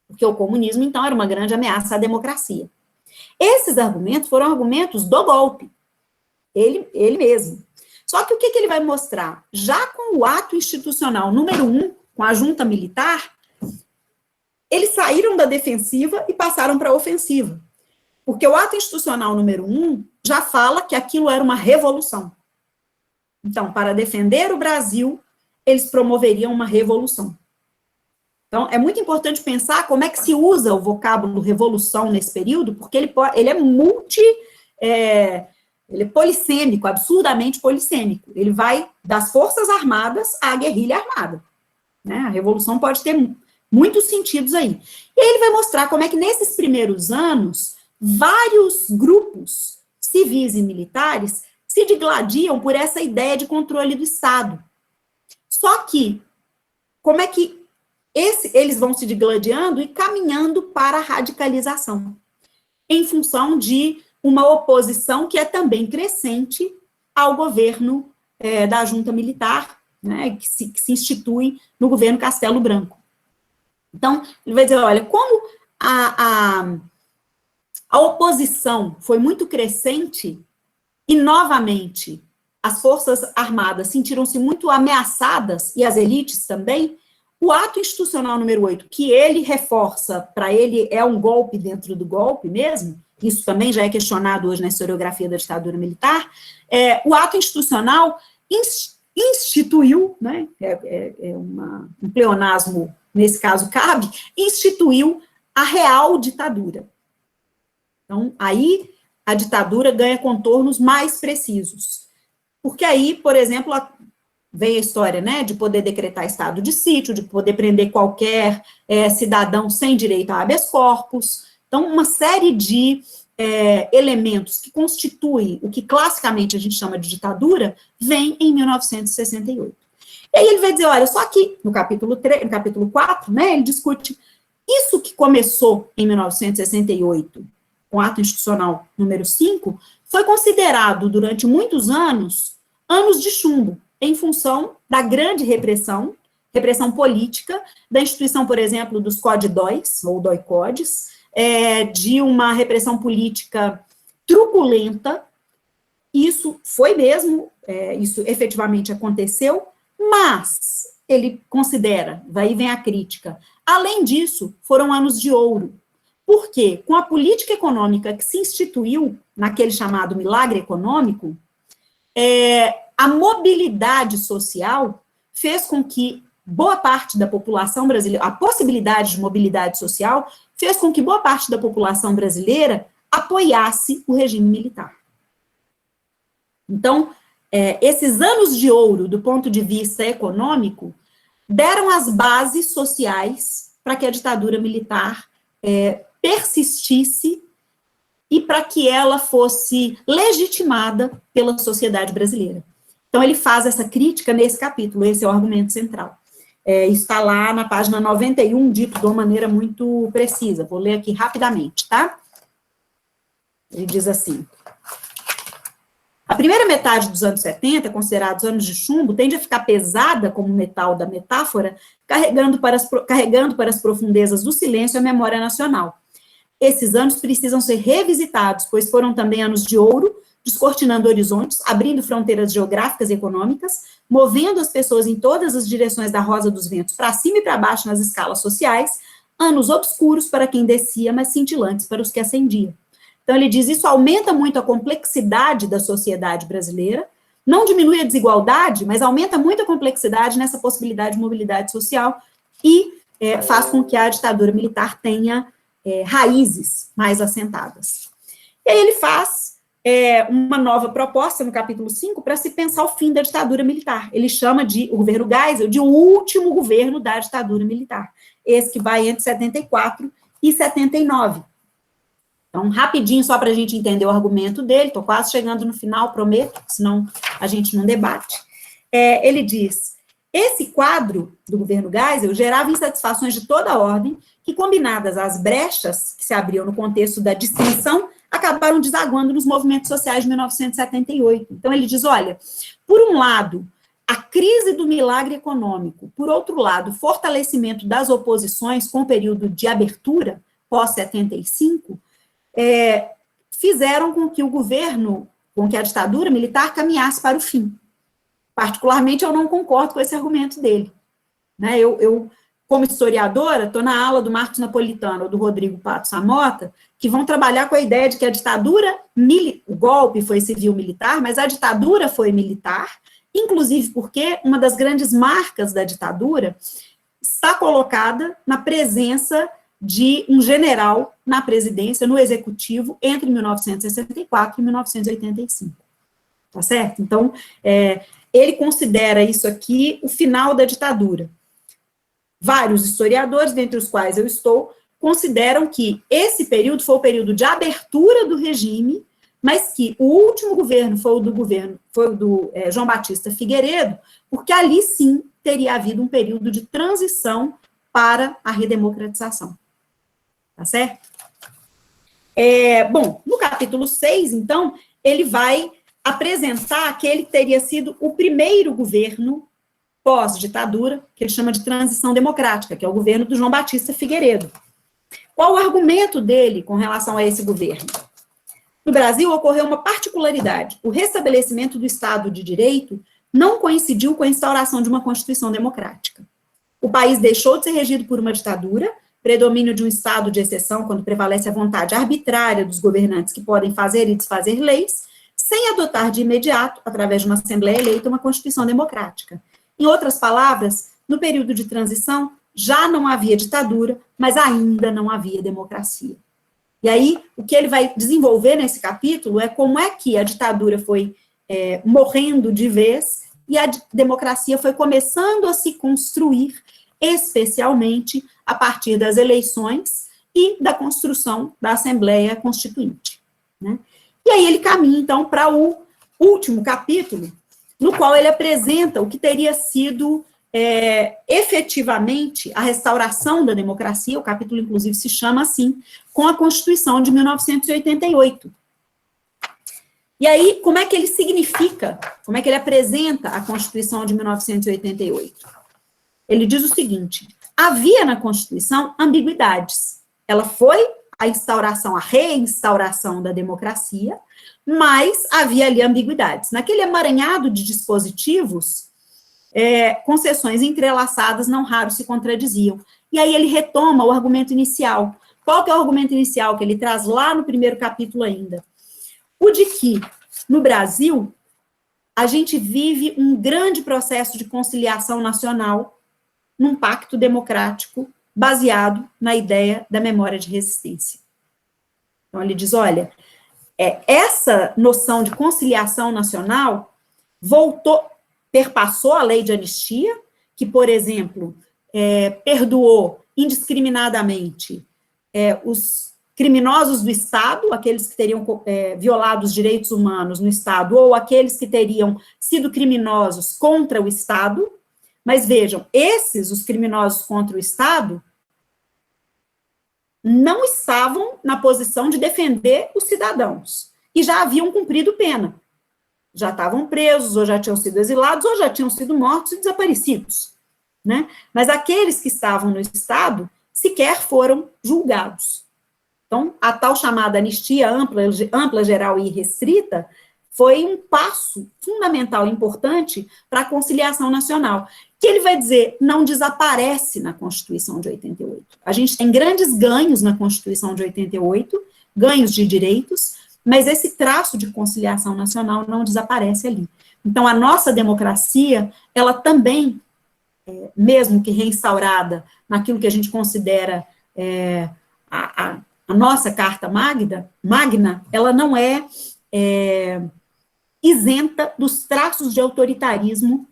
Porque o comunismo, então, era uma grande ameaça à democracia. Esses argumentos foram argumentos do golpe, ele mesmo. Só que o que ele vai mostrar? Já com o ato institucional número 1, com a junta militar, eles saíram da defensiva e passaram para a ofensiva. Porque o ato institucional número 1 já fala que aquilo era uma revolução. Então, para defender o Brasil, eles promoveriam uma revolução. Então, é muito importante pensar como é que se usa o vocábulo revolução nesse período, porque ele é polissêmico, absurdamente polissêmico. Ele vai das Forças Armadas à guerrilha armada. Né? A revolução pode ter muitos sentidos aí. E aí ele vai mostrar como é que nesses primeiros anos, vários grupos civis e militares se digladiam por essa ideia de controle do Estado. Só que, como é que eles vão se digladiando e caminhando para a radicalização, em função de uma oposição que é também crescente ao governo da junta militar, né, que se institui no governo Castelo Branco. Então, ele vai dizer, olha, como a oposição foi muito crescente e, novamente, as Forças Armadas sentiram-se muito ameaçadas, e as elites também, o ato institucional número 8, que ele reforça, para ele é um golpe dentro do golpe mesmo, isso também já é questionado hoje na historiografia da ditadura militar, o ato institucional instituiu, né, um pleonasmo, nesse caso cabe, instituiu a real ditadura. Então, aí a ditadura ganha contornos mais precisos. Porque aí, por exemplo, vem a história, né, de poder decretar estado de sítio, de poder prender qualquer cidadão sem direito a habeas corpus. Então, uma série de elementos que constituem o que classicamente a gente chama de ditadura, vem em 1968. E aí ele vai dizer, olha, só que no capítulo 4, né, ele discute isso que começou em 1968, com o ato institucional número 5, foi considerado durante muitos anos de chumbo, em função da grande repressão política, da instituição, por exemplo, dos COD-DOIs, ou DOI-CODES, de uma repressão política truculenta. Isso foi mesmo, isso efetivamente aconteceu, mas ele considera, daí vem a crítica, além disso, foram anos de ouro. Porque, com a política econômica que se instituiu, naquele chamado milagre econômico, a mobilidade social fez com que boa parte da população brasileira, a possibilidade de mobilidade social, fez com que boa parte da população brasileira apoiasse o regime militar. Então, esses anos de ouro, do ponto de vista econômico, deram as bases sociais para que a ditadura militar persistisse e para que ela fosse legitimada pela sociedade brasileira. Então, ele faz essa crítica nesse capítulo, esse é o argumento central. Está lá na página 91, dito de uma maneira muito precisa. Vou ler aqui rapidamente, tá? Ele diz assim: A primeira metade dos anos 70, considerados anos de chumbo, tende a ficar pesada como metal da metáfora, carregando para as profundezas do silêncio a memória nacional. Esses anos precisam ser revisitados, pois foram também anos de ouro, descortinando horizontes, abrindo fronteiras geográficas e econômicas, movendo as pessoas em todas as direções da rosa dos ventos, para cima e para baixo nas escalas sociais, anos obscuros para quem descia, mas cintilantes para os que ascendiam. Então, ele diz, isso aumenta muito a complexidade da sociedade brasileira, não diminui a desigualdade, mas aumenta muito a complexidade nessa possibilidade de mobilidade social e faz com que a ditadura militar tenha raízes mais assentadas. E aí ele faz uma nova proposta no capítulo 5 para se pensar o fim da ditadura militar. Ele chama o governo Geisel de o último governo da ditadura militar, esse que vai entre 74 e 79. Então, rapidinho, só para a gente entender o argumento dele, estou quase chegando no final, prometo, senão a gente não debate. Ele diz, esse quadro do governo Geisel gerava insatisfações de toda a ordem, que, combinadas às brechas que se abriam no contexto da distensão, acabaram desaguando nos movimentos sociais de 1978. Então, ele diz, olha, por um lado, a crise do milagre econômico, por outro lado, o fortalecimento das oposições com o período de abertura, pós-75, fizeram com que o governo, com que a ditadura militar caminhasse para o fim. Particularmente, eu não concordo com esse argumento dele. Né? Eu como historiadora, estou na aula do Marcos Napolitano ou do Rodrigo Pato Samota, que vão trabalhar com a ideia de que a ditadura, o golpe foi civil-militar, mas a ditadura foi militar, inclusive porque uma das grandes marcas da ditadura está colocada na presença de um general na presidência, no executivo, entre 1964 e 1985. Tá certo? Então, ele considera isso aqui o final da ditadura. Vários historiadores, dentre os quais eu estou, consideram que esse período foi o período de abertura do regime, mas que o último governo foi o do João Batista Figueiredo, porque ali sim teria havido um período de transição para a redemocratização. Tá certo? Bom, no capítulo 6, então, ele vai apresentar que ele teria sido o primeiro governo pós-ditadura, que ele chama de transição democrática, que é o governo do João Batista Figueiredo. Qual o argumento dele com relação a esse governo? No Brasil, ocorreu uma particularidade. O restabelecimento do Estado de Direito não coincidiu com a instauração de uma Constituição democrática. O país deixou de ser regido por uma ditadura, predomínio de um estado de exceção, quando prevalece a vontade arbitrária dos governantes que podem fazer e desfazer leis, sem adotar de imediato, através de uma Assembleia eleita, uma Constituição democrática. Em outras palavras, no período de transição, já não havia ditadura, mas ainda não havia democracia. E aí, o que ele vai desenvolver nesse capítulo é como é que a ditadura foi morrendo de vez e a democracia foi começando a se construir, especialmente a partir das eleições e da construção da Assembleia Constituinte. Né? E aí ele caminha, então, para o último capítulo, no qual ele apresenta o que teria sido efetivamente a restauração da democracia, o capítulo, inclusive, se chama assim, com a Constituição de 1988. E aí, como é que ele significa, como é que ele apresenta a Constituição de 1988? Ele diz o seguinte, havia na Constituição ambiguidades. Ela foi a instauração, a reinstauração da democracia, mas havia ali ambiguidades. Naquele emaranhado de dispositivos, concessões entrelaçadas não raro se contradiziam. E aí ele retoma o argumento inicial. Qual que é o argumento inicial que ele traz lá no primeiro capítulo ainda? O de que, no Brasil, a gente vive um grande processo de conciliação nacional num pacto democrático baseado na ideia da memória de resistência. Então, ele diz, olha, essa noção de conciliação nacional perpassou a lei de anistia, que, por exemplo, perdoou indiscriminadamente os criminosos do Estado, aqueles que teriam violado os direitos humanos no Estado, ou aqueles que teriam sido criminosos contra o Estado. Mas vejam, os criminosos contra o Estado, não estavam na posição de defender os cidadãos, e já haviam cumprido pena. já estavam presos, ou já tinham sido exilados, ou já tinham sido mortos e desaparecidos, né? Mas aqueles que estavam no Estado sequer foram julgados. Então, a tal chamada anistia ampla, geral e restrita foi um passo fundamental e importante para a conciliação nacional, que ele vai dizer, não desaparece na Constituição de 88. A gente tem grandes ganhos na Constituição de 88, ganhos de direitos, mas esse traço de conciliação nacional não desaparece ali. Então, a nossa democracia, ela também, mesmo que reinstaurada naquilo que a gente considera a nossa Carta Magna, ela não é isenta dos traços de autoritarismo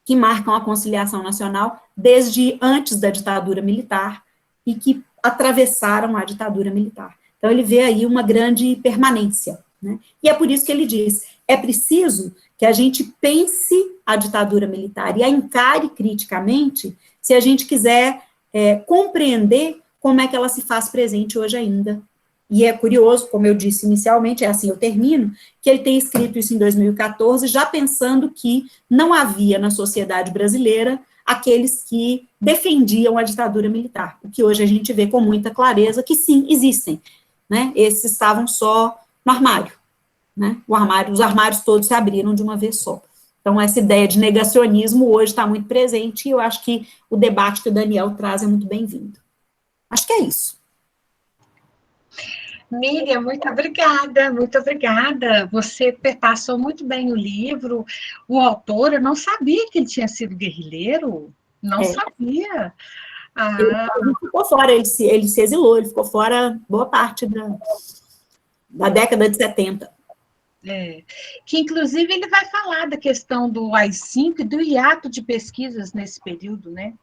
que marcam a conciliação nacional desde antes da ditadura militar e que atravessaram a ditadura militar. Então, ele vê aí uma grande permanência, né? E é por isso que ele diz, é preciso que a gente pense a ditadura militar e a encare criticamente se a gente quiser compreender como é que ela se faz presente hoje ainda. E é curioso, como eu disse inicialmente, é assim, eu termino, que ele tem escrito isso em 2014, já pensando que não havia na sociedade brasileira aqueles que defendiam a ditadura militar, o que hoje a gente vê com muita clareza que sim, existem, né? Esses estavam só no armário, né? Os armários todos se abriram de uma vez só. Então, essa ideia de negacionismo hoje está muito presente, e eu acho que o debate que o Daniel traz é muito bem-vindo. Acho que é isso. Miriam, muito obrigada, muito obrigada. Você passou muito bem o livro. O autor, eu não sabia que ele tinha sido guerrilheiro, não sabia. Ele ficou fora, ele se exilou, ele ficou fora boa parte da década de 70. Que, inclusive, ele vai falar da questão do AI-5 e do hiato de pesquisas nesse período, né?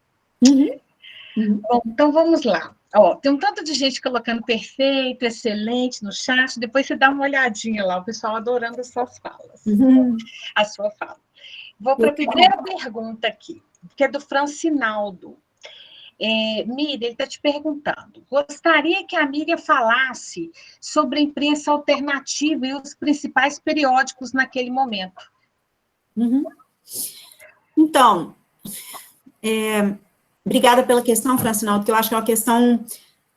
Bom, então vamos lá. Tem um tanto de gente colocando perfeito, excelente no chat, depois você dá uma olhadinha lá, o pessoal adorando as suas falas. A sua fala. Vou para a primeira pergunta aqui, que é do Francinaldo. Miriam, ele está te perguntando, gostaria que a Miriam falasse sobre a imprensa alternativa e os principais periódicos naquele momento. Então, obrigada pela questão, Francinaldo, que eu acho que é uma questão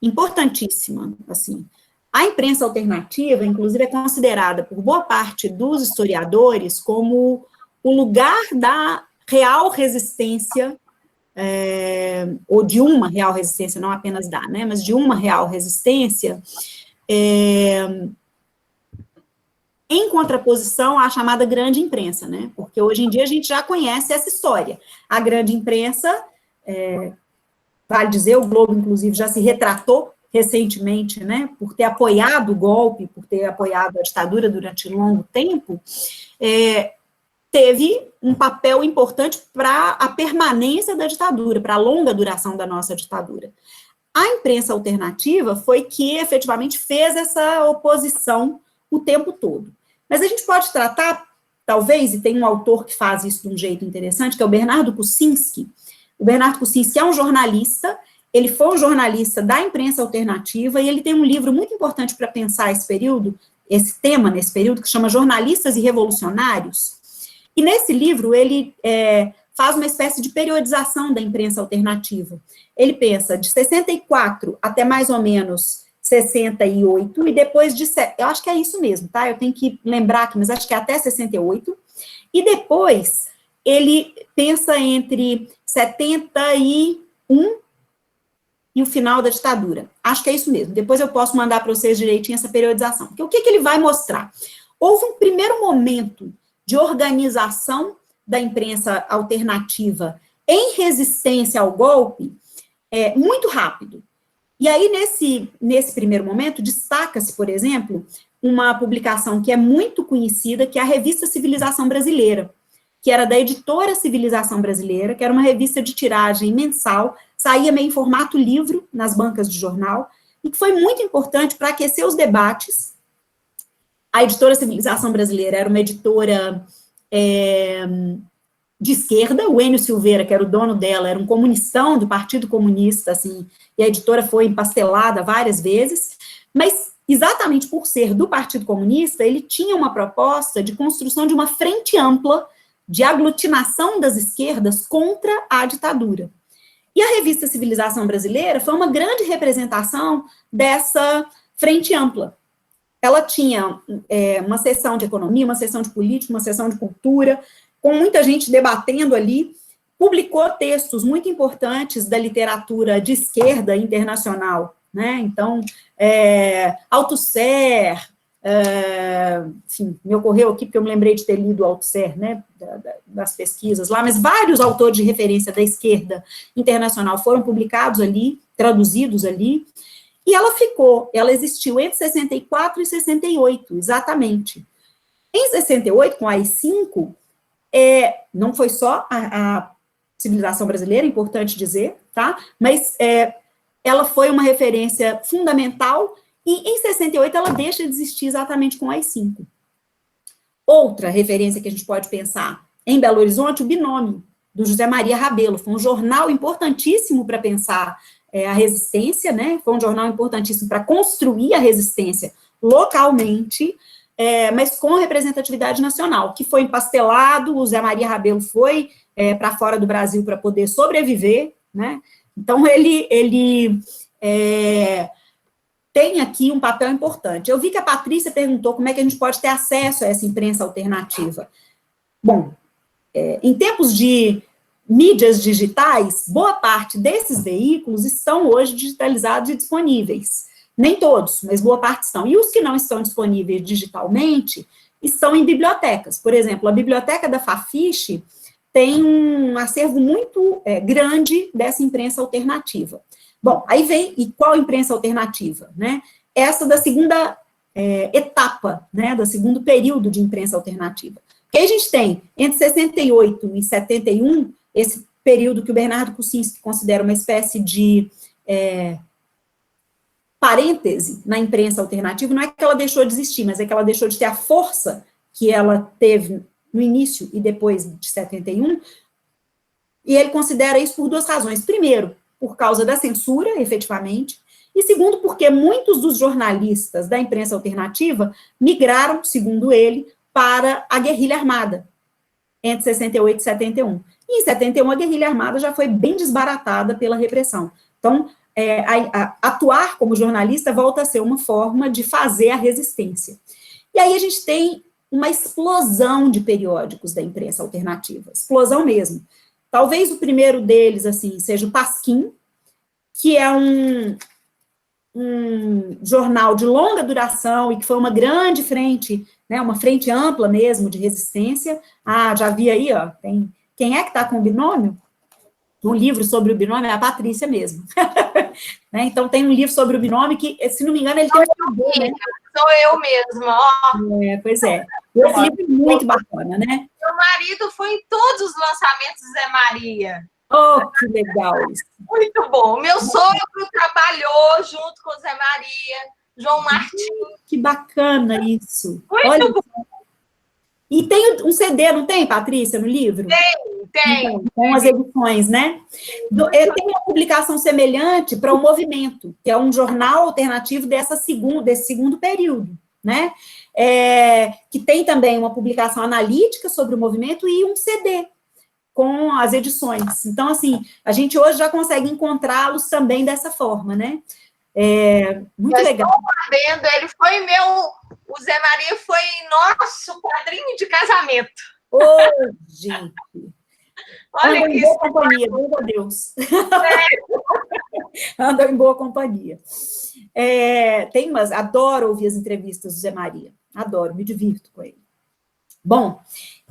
importantíssima, assim. A imprensa alternativa, inclusive, é considerada por boa parte dos historiadores como o lugar da real resistência, ou de uma real resistência, não apenas da, né, mas de uma real resistência, em contraposição à chamada grande imprensa, né, porque hoje em dia a gente já conhece essa história. A grande imprensa, vale dizer, o Globo, inclusive, já se retratou recentemente, né, por ter apoiado o golpe, por ter apoiado a ditadura durante longo tempo, teve um papel importante para a permanência da ditadura, para a longa duração da nossa ditadura. A imprensa alternativa foi que efetivamente fez essa oposição o tempo todo. Mas a gente pode tratar, talvez, e tem um autor que faz isso de um jeito interessante, que é o Bernardo Kucinski. O Bernardo Kucinski é um jornalista, ele foi um jornalista da imprensa alternativa, e ele tem um livro muito importante para pensar esse período, esse tema nesse período, que chama Jornalistas e Revolucionários. E nesse livro ele faz uma espécie de periodização da imprensa alternativa. Ele pensa de 64 até mais ou menos 68, e depois de... Eu acho que é isso mesmo, tá? Eu tenho que lembrar aqui, mas acho que é até 68. E depois ele pensa entre 71 e o final da ditadura. Acho que é isso mesmo. Depois eu posso mandar para vocês direitinho essa periodização. Porque o que ele vai mostrar? Houve um primeiro momento de organização da imprensa alternativa em resistência ao golpe, muito rápido. E aí, nesse primeiro momento, destaca-se, por exemplo, uma publicação que é muito conhecida, que é a Revista Civilização Brasileira, que era da editora Civilização Brasileira, que era uma revista de tiragem mensal, saía meio em formato livro nas bancas de jornal, e que foi muito importante para aquecer os debates. A editora Civilização Brasileira era uma editora de esquerda, o Enio Silveira, que era o dono dela, era um comunistão do Partido Comunista, assim, e a editora foi empastelada várias vezes, mas exatamente por ser do Partido Comunista, ele tinha uma proposta de construção de uma frente ampla de aglutinação das esquerdas contra a ditadura. E a revista Civilização Brasileira foi uma grande representação dessa frente ampla. Ela tinha uma seção de economia, uma seção de política, uma seção de cultura, com muita gente debatendo ali, publicou textos muito importantes da literatura de esquerda internacional, né? Então, Althusser, enfim, me ocorreu aqui porque eu me lembrei de ter lido Althusser, né, das pesquisas lá, mas vários autores de referência da esquerda internacional foram publicados ali, traduzidos ali, e ela existiu entre 64 e 68, exatamente. Em 68, com a AI-5, não foi só a Civilização Brasileira, importante dizer, tá? Mas ela foi uma referência fundamental, e em 68 ela deixa de existir exatamente com a AI-5. Outra referência que a gente pode pensar, em Belo Horizonte, o Binômio, do José Maria Rabelo, foi um jornal importantíssimo para pensar a resistência, né? Foi um jornal importantíssimo para construir a resistência localmente, mas com representatividade nacional, que foi empastelado, o José Maria Rabelo foi para fora do Brasil para poder sobreviver, né? Então, ele tem aqui um papel importante. Eu vi que a Patrícia perguntou como é que a gente pode ter acesso a essa imprensa alternativa. Bom, em tempos de mídias digitais, boa parte desses veículos estão hoje digitalizados e disponíveis. Nem todos, mas boa parte estão. E os que não estão disponíveis digitalmente estão em bibliotecas. Por exemplo, a biblioteca da Fafiche tem um acervo muito grande dessa imprensa alternativa. Bom, aí vem, e qual imprensa alternativa, né? Essa da segunda etapa, né, do segundo período de imprensa alternativa. Porque aí a gente tem, entre 68 e 71, esse período que o Bernardo Kucinski considera uma espécie de parêntese na imprensa alternativa, não é que ela deixou de existir, mas é que ela deixou de ter a força que ela teve no início e depois de 71, e ele considera isso por duas razões. Primeiro, por causa da censura, efetivamente, e segundo, porque muitos dos jornalistas da imprensa alternativa migraram, segundo ele, para a guerrilha armada, entre 68 e 71. E em 71, a guerrilha armada já foi bem desbaratada pela repressão. Então, atuar como jornalista volta a ser uma forma de fazer a resistência. E aí a gente tem uma explosão de periódicos da imprensa alternativa, explosão mesmo. Talvez o primeiro deles, assim, seja o Pasquim, que é um jornal de longa duração e que foi uma grande frente, né, uma frente ampla mesmo de resistência. Ah, já vi aí, ó, quem é que está com o Binômio? Um livro sobre o Binômio é a Patrícia mesmo. Né, então, tem um livro sobre o Binômio que, se não me engano, ele tem um... Né? Sou eu mesma, ó. Pois é. Esse livro é muito bacana, né? Meu marido foi em todos os lançamentos do Zé Maria. Oh, que legal isso. Muito bom. Meu sogro trabalhou junto com o Zé Maria, João Martins. Que bacana isso. Muito Olha, bom. E tem um CD, não tem, Patrícia, no livro? Tem. Então, com as edições, né? Tem uma publicação semelhante para o Movimento, que é um jornal alternativo desse segundo período, né? Que tem também uma publicação analítica sobre o movimento e um CD com as edições. Então, assim, a gente hoje já consegue encontrá-los também dessa forma, né? Muito legal. Sabendo, ele foi o Zé Maria foi nosso padrinho de casamento. Ô, gente! Olha Andam em boa companhia, graças a Deus. Andam em boa companhia. Adoro ouvir as entrevistas do Zé Maria. Adoro, me divirto com ele. Bom,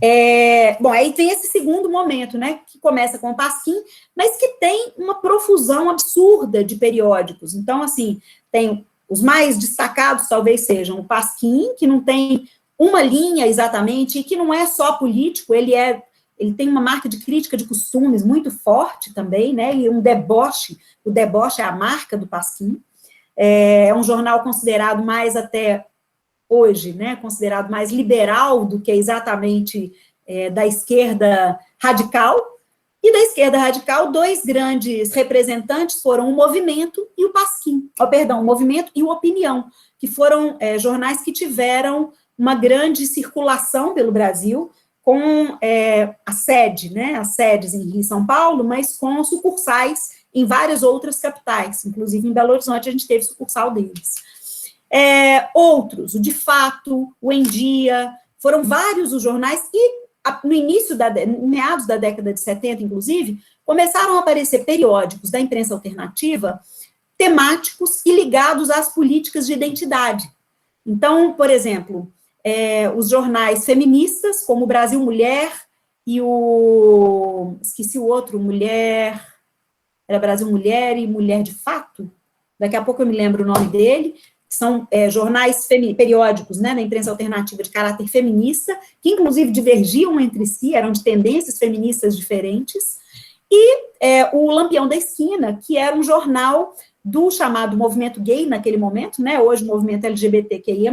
aí tem esse segundo momento, né, que começa com o Pasquim, mas que tem uma profusão absurda de periódicos. Então, assim, tem os mais destacados, talvez sejam o Pasquim, que não tem uma linha exatamente, e que não é só político, ele tem uma marca de crítica de costumes muito forte também, né, e um deboche, o deboche é a marca do Pasquim. É um jornal considerado mais até hoje, né, considerado mais liberal do que exatamente da esquerda radical, e da esquerda radical, dois grandes representantes foram o Movimento e o Pasquim, o Movimento e o Opinião, que foram jornais que tiveram uma grande circulação pelo Brasil, com a sede, né, as sedes em Rio e São Paulo, mas com sucursais em várias outras capitais, inclusive em Belo Horizonte a gente teve sucursal deles. Outros, o De Fato, o Em Dia, foram vários os jornais, e no início, meados da década de 70, inclusive, começaram a aparecer periódicos da imprensa alternativa temáticos e ligados às políticas de identidade. Então, por exemplo, os jornais feministas, como o Brasil Mulher e esqueci o outro, era Brasil Mulher e Mulher de Fato, daqui a pouco eu me lembro o nome dele, que são jornais periódicos, né, na imprensa alternativa de caráter feminista, que inclusive divergiam entre si, eram de tendências feministas diferentes, e o Lampião da Esquina, que era um jornal do chamado movimento gay naquele momento, né, hoje o movimento LGBTQIA+,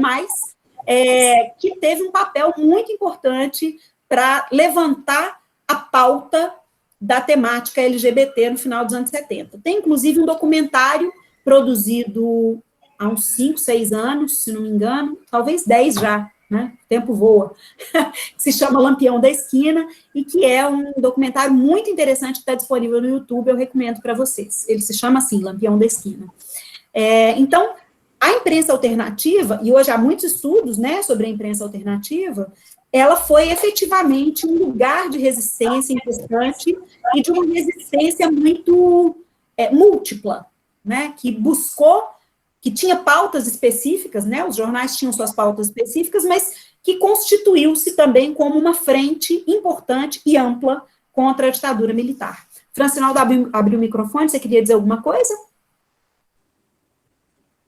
que teve um papel muito importante para levantar a pauta da temática LGBT no final dos anos 70. Tem, inclusive, um documentário produzido há uns 5, 6 anos, se não me engano, talvez 10 já, né? O tempo voa, que se chama Lampião da Esquina, e que é um documentário muito interessante que está disponível no YouTube, eu recomendo para vocês. Ele se chama assim, Lampião da Esquina. Então, a imprensa alternativa, e hoje há muitos estudos, né, sobre a imprensa alternativa, ela foi efetivamente um lugar de resistência importante e de uma resistência muito múltipla, né, que tinha pautas específicas, né, os jornais tinham suas pautas específicas, mas que constituiu-se também como uma frente importante e ampla contra a ditadura militar. Francinaldo abriu o microfone, você queria dizer alguma coisa?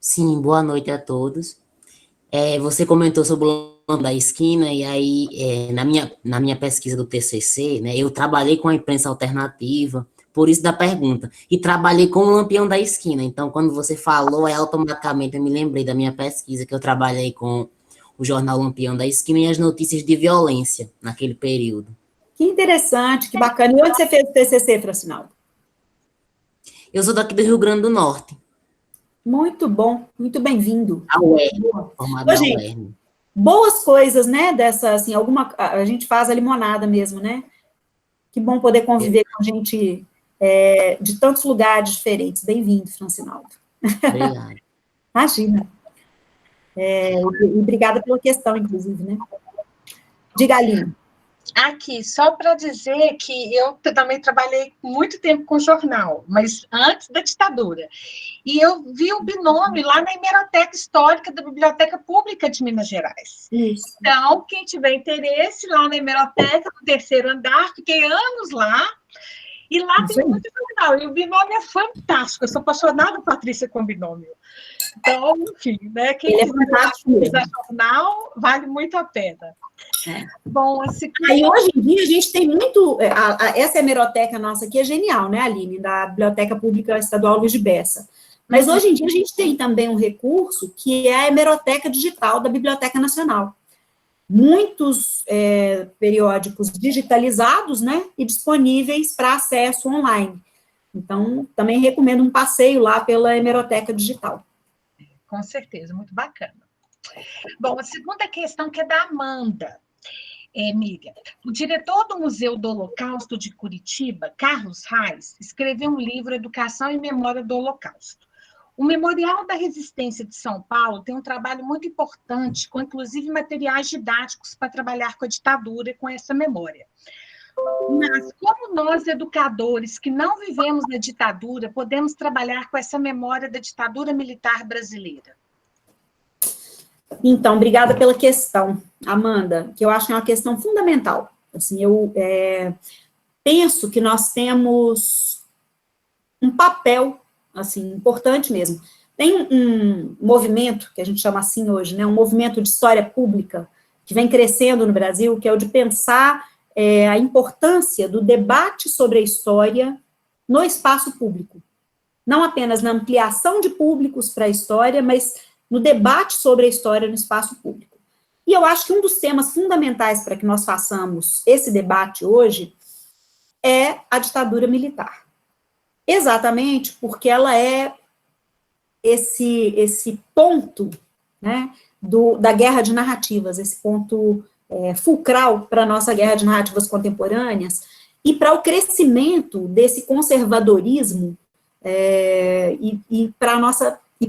Sim, boa noite a todos. Você comentou sobre o Lampião da Esquina, e aí, na minha pesquisa do TCC, né, eu trabalhei com a imprensa alternativa, por isso da pergunta, e trabalhei com o Lampião da Esquina. Então, quando você falou, automaticamente eu me lembrei da minha pesquisa, que eu trabalhei com o jornal Lampião da Esquina e as notícias de violência naquele período. Que interessante, que bacana. E onde você fez o TCC, Francinaldo? Eu sou daqui do Rio Grande do Norte. Muito bom, muito bem-vindo. Formado na UERN. Boas coisas, né, dessa, assim, a gente faz a limonada mesmo, né? Que bom poder conviver com gente de tantos lugares diferentes. Bem-vindo, Francinaldo. Obrigado. Imagina. E obrigada pela questão, inclusive, né? Diga, Aline. Aqui, só para dizer que eu também trabalhei muito tempo com jornal, mas antes da ditadura. E eu vi o binômio lá na Hemeroteca Histórica da Biblioteca Pública de Minas Gerais. Isso. Então, quem tiver interesse, lá na Hemeroteca, no 3º andar, fiquei anos lá, e lá tem muito jornal, e o binômio é fantástico, eu sou apaixonada, Patrícia, com binômio. Então, enfim, né, quem quiser jornal, vale muito a pena. Bom, aí hoje em dia a gente tem muito, essa hemeroteca nossa aqui é genial, né, Aline, da Biblioteca Pública Estadual Luiz de Bessa, mas hoje em dia a gente tem também um recurso que é a hemeroteca digital da Biblioteca Nacional. Muitos periódicos digitalizados, né, e disponíveis para acesso online. Então, também recomendo um passeio lá pela hemeroteca digital. Com certeza, muito bacana. Bom, a segunda questão que é da Amanda. Miriam, o diretor do Museu do Holocausto de Curitiba, Carlos Reis, escreveu um livro, Educação e Memória do Holocausto. O Memorial da Resistência de São Paulo tem um trabalho muito importante, com inclusive materiais didáticos para trabalhar com a ditadura e com essa memória. Mas como nós, educadores, que não vivemos na ditadura, podemos trabalhar com essa memória da ditadura militar brasileira? Então, obrigada pela questão, Amanda, que eu acho que é uma questão fundamental. Assim, eu penso que nós temos um papel, assim, importante mesmo. Tem um movimento, que a gente chama assim hoje, né, um movimento de história pública, que vem crescendo no Brasil, que é o de pensar a importância do debate sobre a história no espaço público. Não apenas na ampliação de públicos para a história, mas no debate sobre a história no espaço público. E eu acho que um dos temas fundamentais para que nós façamos esse debate hoje é a ditadura militar. Exatamente porque ela é esse ponto né, da guerra de narrativas, esse ponto fulcral para a nossa guerra de narrativas contemporâneas, e para o crescimento desse conservadorismo e para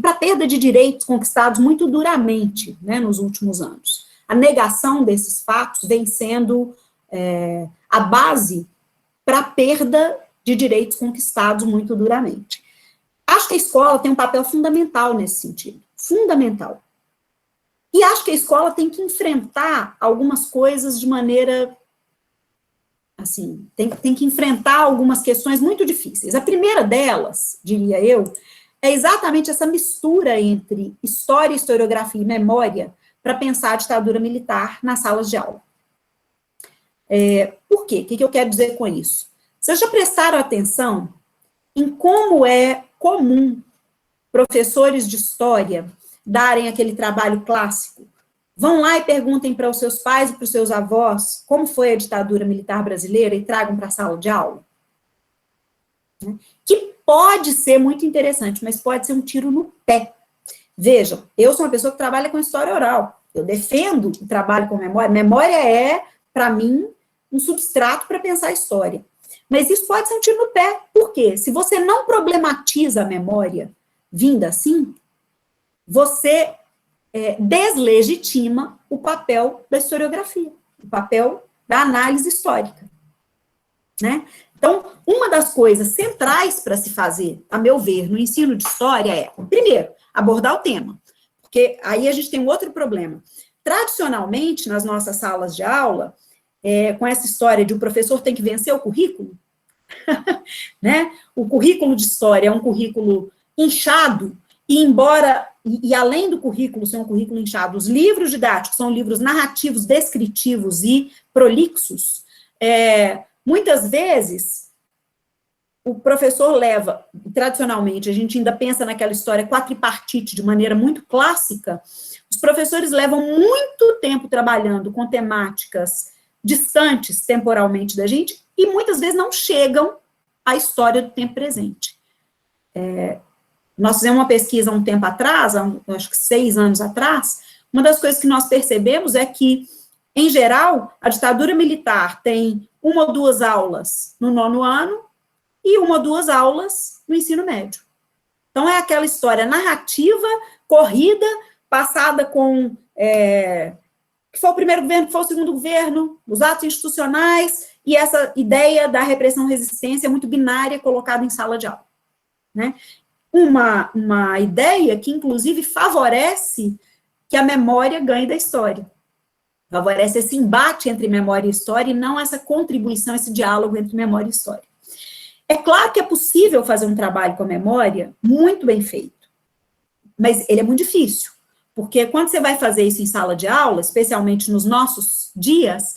a perda de direitos conquistados muito duramente, né, nos últimos anos. A negação desses fatos vem sendo a base para a perda de direitos conquistados muito duramente. Acho que a escola tem um papel fundamental nesse sentido, fundamental. E acho que a escola tem que enfrentar algumas coisas de maneira, assim, tem que enfrentar algumas questões muito difíceis. A primeira delas, diria eu, é exatamente essa mistura entre história, historiografia e memória para pensar a ditadura militar nas salas de aula. Por quê? O que eu quero dizer com isso? Vocês já prestaram atenção em como é comum professores de história darem aquele trabalho clássico? Vão lá e perguntem para os seus pais e para os seus avós como foi a ditadura militar brasileira e tragam para a sala de aula. Que pode ser muito interessante, mas pode ser um tiro no pé. Vejam, eu sou uma pessoa que trabalha com história oral. Eu defendo o trabalho com memória. Memória é, para mim, um substrato para pensar a história. Mas isso pode ser um tiro no pé. Por quê? Se você não problematiza a memória vinda assim, você deslegitima o papel da historiografia, o papel da análise histórica, né? Então, uma das coisas centrais para se fazer, a meu ver, no ensino de história é, primeiro, abordar o tema, porque aí a gente tem um outro problema. Tradicionalmente, nas nossas salas de aula, com essa história de o professor tem que vencer o currículo, né? O currículo de história é um currículo inchado, e embora, e além do currículo ser um currículo inchado, os livros didáticos são livros narrativos, descritivos e prolixos, muitas vezes o professor leva, tradicionalmente, a gente ainda pensa naquela história quadripartite de maneira muito clássica, os professores levam muito tempo trabalhando com temáticas distantes temporalmente da gente, e muitas vezes não chegam à história do tempo presente. Nós fizemos uma pesquisa há um tempo atrás, acho que 6 anos atrás, uma das coisas que nós percebemos é que, em geral, a ditadura militar tem 1 ou 2 aulas no 9º ano e 1 ou 2 aulas no ensino médio. Então, é aquela história narrativa, corrida, passada com que foi o primeiro governo, que foi o segundo governo, os atos institucionais, e essa ideia da repressão-resistência muito binária colocada em sala de aula, né? Uma ideia que, inclusive, favorece que a memória ganhe da história. Favorece esse embate entre memória e história, e não essa contribuição, esse diálogo entre memória e história. É claro que é possível fazer um trabalho com a memória muito bem feito, mas ele é muito difícil, porque quando você vai fazer isso em sala de aula, especialmente nos nossos dias,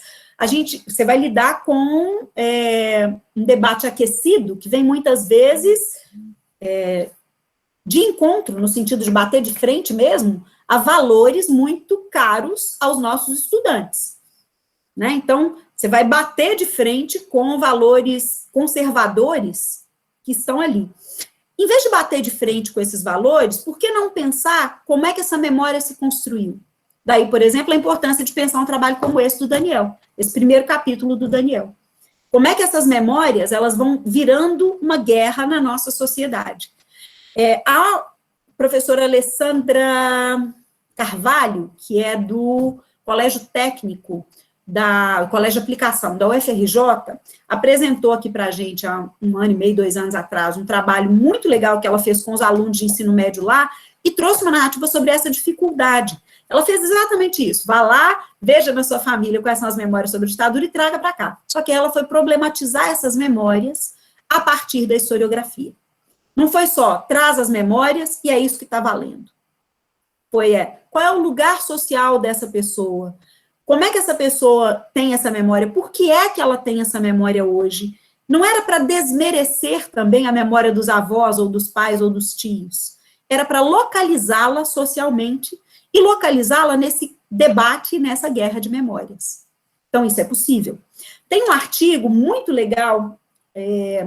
você vai lidar com um debate aquecido, que vem muitas vezes de encontro, no sentido de bater de frente mesmo, a valores muito caros aos nossos estudantes, né? Então, você vai bater de frente com valores conservadores que estão ali. Em vez de bater de frente com esses valores, por que não pensar como é que essa memória se construiu? Daí, por exemplo, a importância de pensar um trabalho como esse do Daniel, esse primeiro capítulo do Daniel. Como é que essas memórias, elas vão virando uma guerra na nossa sociedade? A professora Alessandra Carvalho, que é do Colégio Técnico, Colégio de Aplicação, da UFRJ, apresentou aqui para a gente, há 1 ano e meio, 2 anos atrás, um trabalho muito legal que ela fez com os alunos de ensino médio lá, e trouxe uma narrativa sobre essa dificuldade. Ela fez exatamente isso. Vá lá, veja na sua família quais são as memórias sobre a ditadura e traga para cá. Só que ela foi problematizar essas memórias a partir da historiografia. Não foi só, traz as memórias e é isso que está valendo. Qual é o lugar social dessa pessoa? Como é que essa pessoa tem essa memória? Por que é que ela tem essa memória hoje? Não era para desmerecer também a memória dos avós, ou dos pais, ou dos tios. Era para localizá-la socialmente e localizá-la nesse debate, nessa guerra de memórias. Então, isso é possível. Tem um artigo muito legal,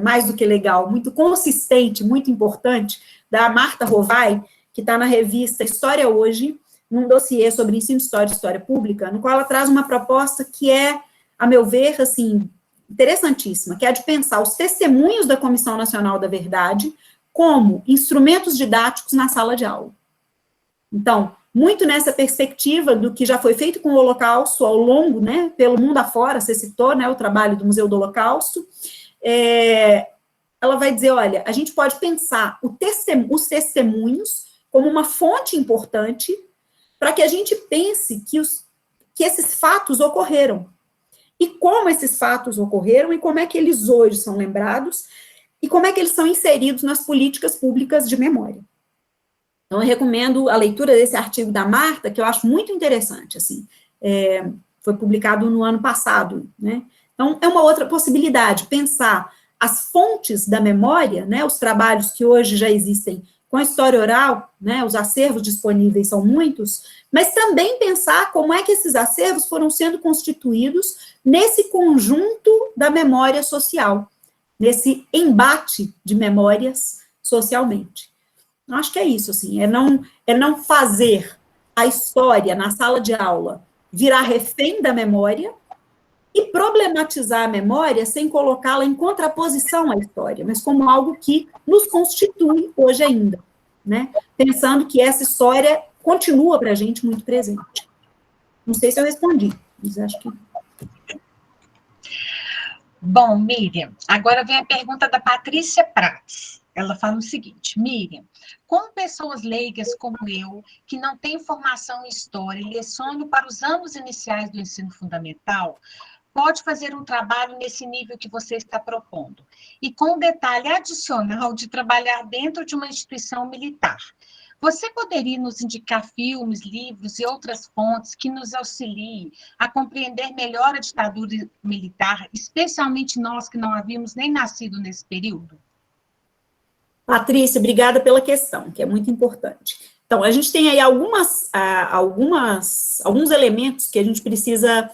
mais do que legal, muito consistente, muito importante, da Marta Rovai, que está na revista História Hoje, num dossiê sobre ensino de história e história pública, no qual ela traz uma proposta que é, a meu ver, assim, interessantíssima, que é a de pensar os testemunhos da Comissão Nacional da Verdade como instrumentos didáticos na sala de aula. Então, muito nessa perspectiva do que já foi feito com o Holocausto ao longo, né, pelo mundo afora, você citou, né, o trabalho do Museu do Holocausto, ela vai dizer, olha, a gente pode pensar os testemunhos como uma fonte importante para que a gente pense que esses fatos ocorreram. E como esses fatos ocorreram e como é que eles hoje são lembrados e como é que eles são inseridos nas políticas públicas de memória. Então, eu recomendo a leitura desse artigo da Marta, que eu acho muito interessante, assim, foi publicado no ano passado, né? Então, é uma outra possibilidade, pensar as fontes da memória, né, os trabalhos que hoje já existem com a história oral, né, os acervos disponíveis são muitos, mas também pensar como é que esses acervos foram sendo constituídos nesse conjunto da memória social, nesse embate de memórias socialmente. Eu acho que é isso, assim, é não fazer a história na sala de aula virar refém da memória e problematizar a memória sem colocá-la em contraposição à história, mas como algo que nos constitui hoje ainda, né? Pensando que essa história continua para a gente muito presente. Não sei se eu respondi, mas acho que... Bom, Miriam, agora vem a pergunta da Patrícia Prats. Ela fala o seguinte: Miriam, como pessoas leigas como eu, que não têm formação em história e leciono para os anos iniciais do ensino fundamental, pode fazer um trabalho nesse nível que você está propondo? E com um detalhe adicional de trabalhar dentro de uma instituição militar. Você poderia nos indicar filmes, livros e outras fontes que nos auxiliem a compreender melhor a ditadura militar, especialmente nós que não havíamos nem nascido nesse período? Patrícia, obrigada pela questão, que é muito importante. Então, a gente tem aí alguns elementos que a gente precisa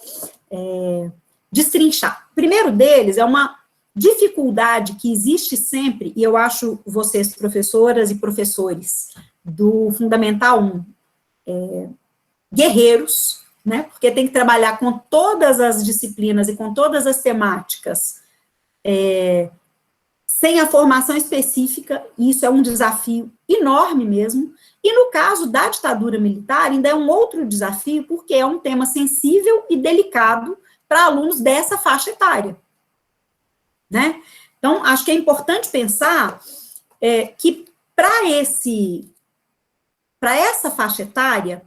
destrinchar. O primeiro deles é uma dificuldade que existe sempre, e eu acho vocês, professoras e professores do Fundamental 1, guerreiros, né, porque tem que trabalhar com todas as disciplinas e com todas as temáticas, sem a formação específica, e isso é um desafio enorme mesmo, e no caso da ditadura militar, ainda é um outro desafio, porque é um tema sensível e delicado para alunos dessa faixa etária, né? Então, acho que é importante pensar que para essa faixa etária,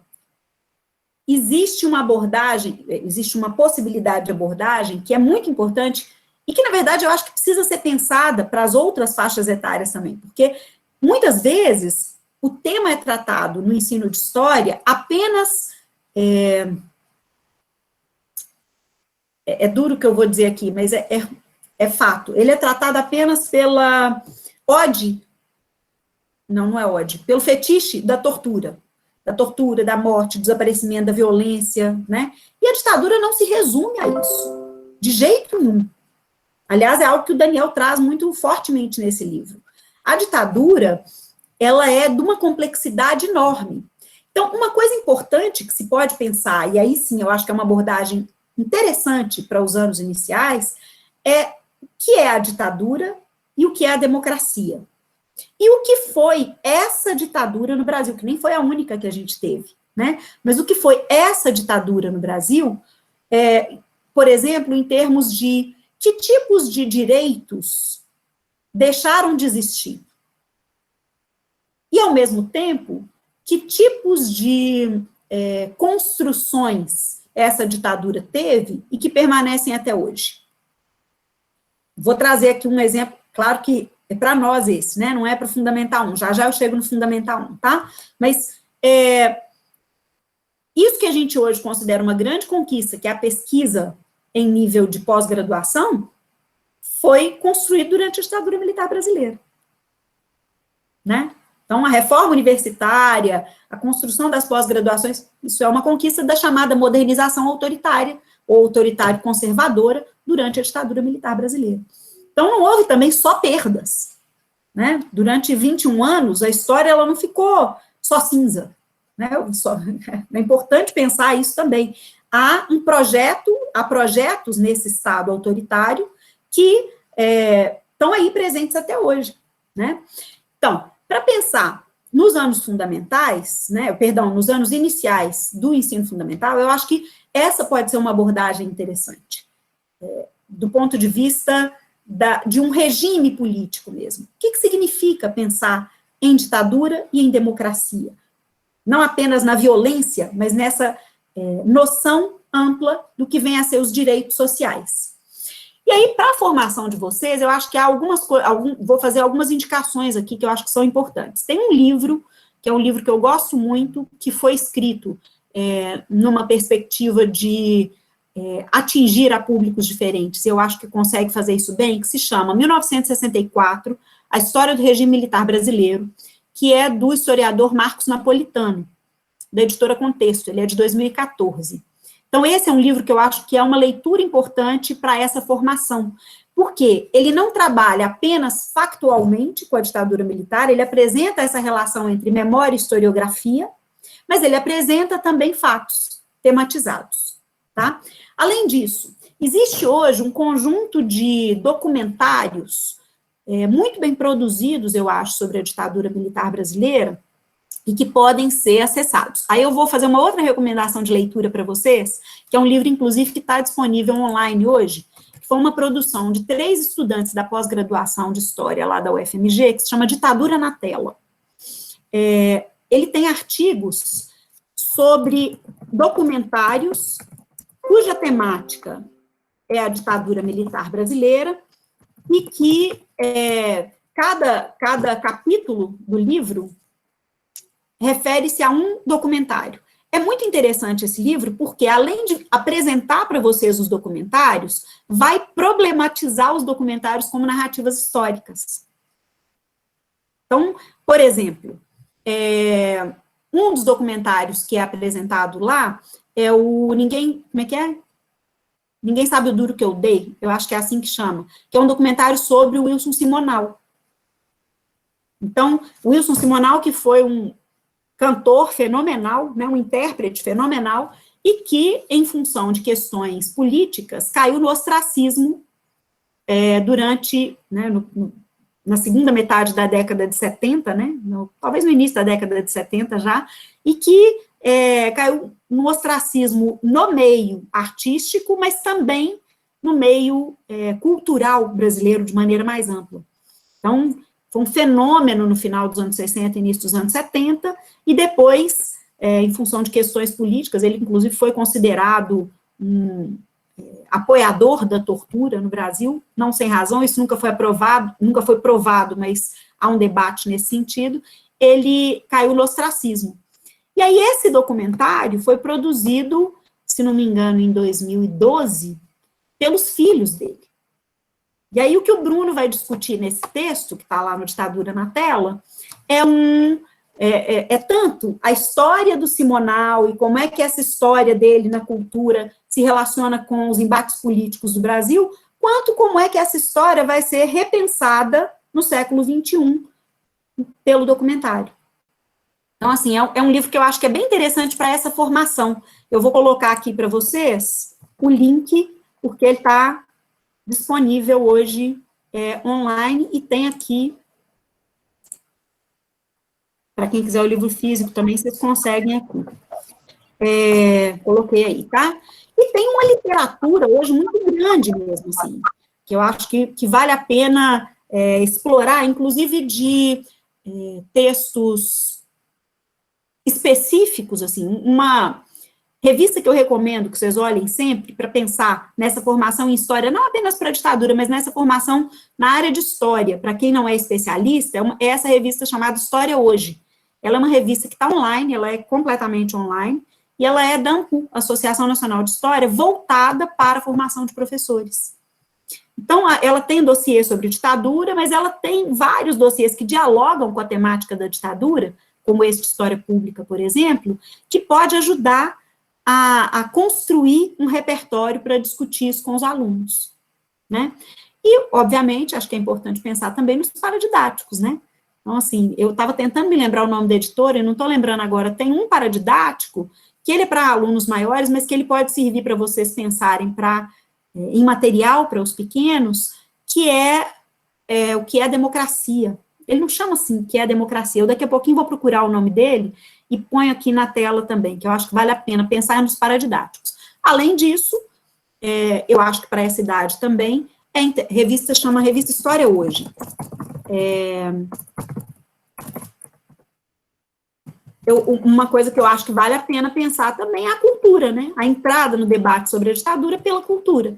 existe uma abordagem, existe uma possibilidade de abordagem que é muito importante e que, na verdade, eu acho que precisa ser pensada para as outras faixas etárias também, porque, muitas vezes, o tema é tratado no ensino de história apenas... É duro o que eu vou dizer aqui, mas é fato. Ele é tratado apenas pela ode, não é ode, pelo fetiche da tortura, da morte, do desaparecimento, da violência, né? E a ditadura não se resume a isso, de jeito nenhum. Aliás, é algo que o Daniel traz muito fortemente nesse livro. A ditadura, ela é de uma complexidade enorme. Então, uma coisa importante que se pode pensar, e aí sim eu acho que é uma abordagem interessante para os anos iniciais, é o que é a ditadura e o que é a democracia. E o que foi essa ditadura no Brasil, que nem foi a única que a gente teve, né? Mas o que foi essa ditadura no Brasil, por exemplo, em termos de que tipos de direitos deixaram de existir? E, ao mesmo tempo, que tipos de construções essa ditadura teve e que permanecem até hoje? Vou trazer aqui um exemplo, claro que é para nós esse, né? Não é para o Fundamental 1, já eu chego no Fundamental 1, tá? Mas isso que a gente hoje considera uma grande conquista, que é a pesquisa em nível de pós-graduação, foi construído durante a ditadura militar brasileira, né? Então, a reforma universitária, a construção das pós-graduações, isso é uma conquista da chamada modernização autoritária, ou autoritário-conservadora, durante a ditadura militar brasileira. Então, não houve também só perdas, né? Durante 21 anos, a história ela não ficou só cinza, né? É importante pensar isso também. Há projetos nesse Estado autoritário que estão aí presentes até hoje, né? Então, para pensar nos anos fundamentais, né, nos anos iniciais do ensino fundamental, eu acho que essa pode ser uma abordagem interessante, do ponto de vista de um regime político mesmo. O que significa pensar em ditadura e em democracia? Não apenas na violência, mas nessa noção ampla do que vem a ser os direitos sociais. E aí, para a formação de vocês, eu acho que há vou fazer algumas indicações aqui que eu acho que são importantes. Tem um livro, que é um livro que eu gosto muito, que foi escrito numa perspectiva de atingir a públicos diferentes, eu acho que consegue fazer isso bem, que se chama 1964, A História do Regime Militar Brasileiro, que é do historiador Marcos Napolitano, da editora Contexto, ele é de 2014. Então, esse é um livro que eu acho que é uma leitura importante para essa formação, porque ele não trabalha apenas factualmente com a ditadura militar, ele apresenta essa relação entre memória e historiografia, mas ele apresenta também fatos tematizados, tá? Além disso, existe hoje um conjunto de documentários muito bem produzidos, eu acho, sobre a ditadura militar brasileira, e que podem ser acessados. Aí eu vou fazer uma outra recomendação de leitura para vocês, que é um livro, inclusive, que está disponível online hoje, que foi uma produção de 3 estudantes da pós-graduação de História lá da UFMG, que se chama Ditadura na Tela. Ele tem artigos sobre documentários cuja temática é a ditadura militar brasileira, e que cada capítulo do livro refere-se a um documentário. É muito interessante esse livro, porque além de apresentar para vocês os documentários, vai problematizar os documentários como narrativas históricas. Então, por exemplo, um dos documentários que é apresentado lá é o Ninguém Sabe o Duro que Eu Dei, eu acho que é assim que chama, que é um documentário sobre o Wilson Simonal. Então, o Wilson Simonal, que foi um cantor fenomenal, né, um intérprete fenomenal, e que, em função de questões políticas, caiu no ostracismo durante, né, na segunda metade da década de 70, né, talvez no início da década de 70 já, e que caiu no ostracismo no meio artístico, mas também no meio cultural brasileiro de maneira mais ampla. Então, foi um fenômeno no final dos anos 60 e início dos anos 70, e depois, em função de questões políticas, ele inclusive foi considerado um apoiador da tortura no Brasil, não sem razão, isso nunca foi provado, mas há um debate nesse sentido, ele caiu no ostracismo. E aí esse documentário foi produzido, se não me engano, em 2012, pelos filhos dele. E aí o que o Bruno vai discutir nesse texto, que está lá no Ditadura na Tela, é tanto a história do Simonal e como é que essa história dele na cultura se relaciona com os embates políticos do Brasil, quanto como é que essa história vai ser repensada no século XXI pelo documentário. Então, assim, é um livro que eu acho que é bem interessante para essa formação. Eu vou colocar aqui para vocês o link, porque ele está disponível hoje online, e tem aqui, para quem quiser o livro físico também, vocês conseguem aqui. Coloquei aí, tá? E tem uma literatura hoje muito grande mesmo, assim, que eu acho que vale a pena explorar, inclusive de textos específicos, assim, uma revista que eu recomendo que vocês olhem sempre para pensar nessa formação em história, não apenas para a ditadura, mas nessa formação na área de história, para quem não é especialista, é essa revista chamada História Hoje. Ela é uma revista que está online, ela é completamente online, e ela é da ANPU, Associação Nacional de História, voltada para a formação de professores. Então, ela tem dossiê sobre ditadura, mas ela tem vários dossiês que dialogam com a temática da ditadura, como esse de História Pública, por exemplo, que pode ajudar a construir um repertório para discutir isso com os alunos, né? E, obviamente, acho que é importante pensar também nos paradidáticos, né? Então, assim, eu estava tentando me lembrar o nome da editora, e não estou lembrando agora, tem um paradidático, que ele é para alunos maiores, mas que ele pode servir para vocês pensarem em material para os pequenos, que o que é democracia. Ele não chama assim, que é democracia. Eu daqui a pouquinho vou procurar o nome dele e ponho aqui na tela também, que eu acho que vale a pena pensar nos paradidáticos. Além disso, eu acho que para essa idade também, chama Revista História Hoje. Uma coisa que eu acho que vale a pena pensar também é a cultura, né? A entrada no debate sobre a ditadura pela cultura,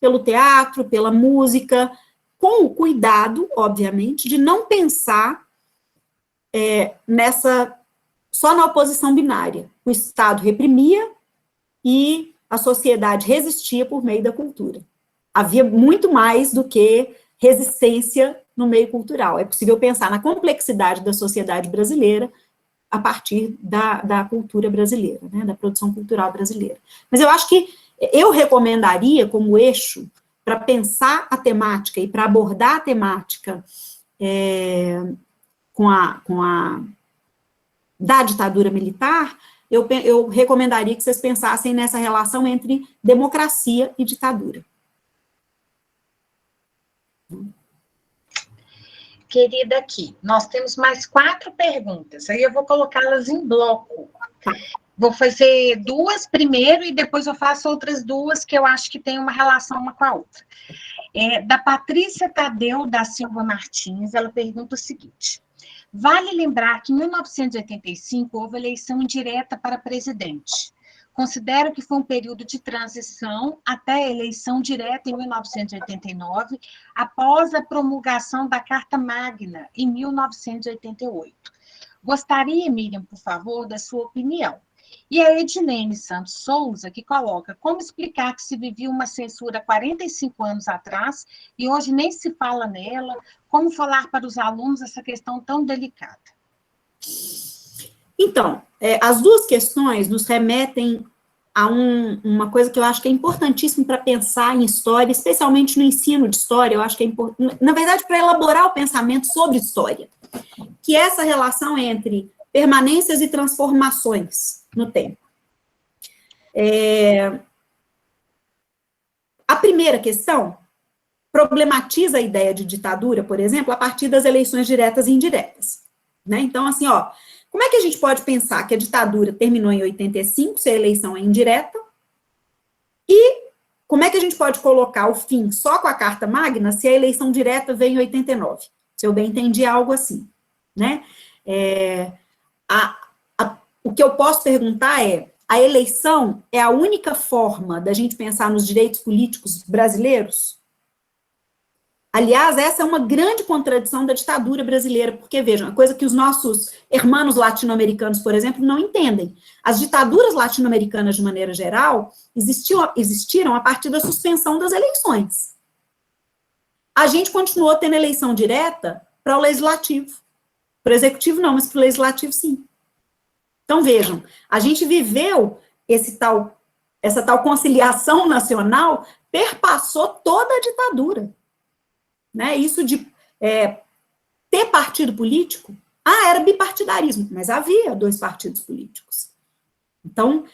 pelo teatro, pela música, com o cuidado, obviamente, de não pensar só na oposição binária. O Estado reprimia e a sociedade resistia por meio da cultura. Havia muito mais do que resistência no meio cultural. É possível pensar na complexidade da sociedade brasileira a partir da cultura brasileira, né, da produção cultural brasileira. Mas eu acho que eu recomendaria como eixo para pensar a temática e para abordar a temática da ditadura militar, eu recomendaria que vocês pensassem nessa relação entre democracia e ditadura. Querida, aqui, nós temos mais 4 perguntas, aí eu vou colocá-las em bloco. Vou fazer 2 primeiro e depois eu faço outras 2 que eu acho que tem uma relação uma com a outra. Da Patrícia Tadeu da Silva Martins, ela pergunta o seguinte: vale lembrar que em 1985 houve eleição indireta para presidente. Considero que foi um período de transição até a eleição direta em 1989, após a promulgação da Carta Magna, em 1988. Gostaria, Miriam, por favor, da sua opinião. E a Edilene Santos Souza, que coloca: como explicar que se vivia uma censura 45 anos atrás e hoje nem se fala nela? Como falar para os alunos essa questão tão delicada? Então, as 2 questões nos remetem a uma coisa que eu acho que é importantíssimo para pensar em história, especialmente no ensino de história. Eu acho que é importante, na verdade, para elaborar o pensamento sobre história, que é essa relação entre permanências e transformações no tempo. A primeira questão problematiza a ideia de ditadura, por exemplo, a partir das eleições diretas e indiretas, né? Então, assim, como é que a gente pode pensar que a ditadura terminou em 85, se a eleição é indireta, e como é que a gente pode colocar o fim só com a Carta Magna, se a eleição direta veio em 89? Se eu bem entendi, algo assim, né? O que eu posso perguntar a eleição é a única forma da gente pensar nos direitos políticos brasileiros? Aliás, essa é uma grande contradição da ditadura brasileira, porque, vejam, a coisa que os nossos irmãos latino-americanos, por exemplo, não entendem. As ditaduras latino-americanas, de maneira geral, existiram a partir da suspensão das eleições. A gente continuou tendo eleição direta para o legislativo. Para o executivo, não, mas para o legislativo, sim. Então, vejam, a gente viveu essa tal conciliação nacional, perpassou toda a ditadura. Né? Isso de ter partido político, era bipartidarismo, mas havia 2 partidos políticos. Então,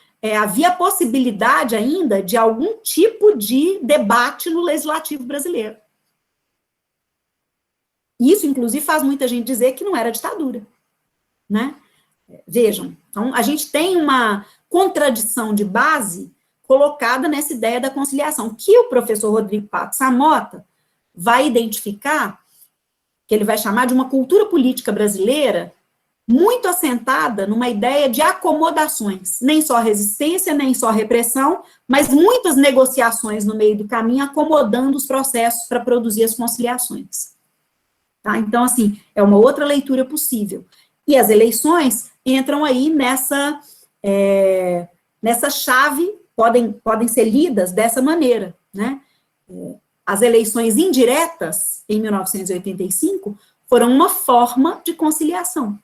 havia a possibilidade ainda de algum tipo de debate no legislativo brasileiro. Isso, inclusive, faz muita gente dizer que não era ditadura, né? Vejam, então, a gente tem uma contradição de base colocada nessa ideia da conciliação, que o professor Rodrigo Pato Samota vai identificar, que ele vai chamar de uma cultura política brasileira muito assentada numa ideia de acomodações, nem só resistência, nem só repressão, mas muitas negociações no meio do caminho, acomodando os processos para produzir as conciliações. Tá? Então, assim, é uma outra leitura possível. E as eleições entram aí nessa chave, podem ser lidas dessa maneira, né? As eleições indiretas, em 1985, foram uma forma de conciliação,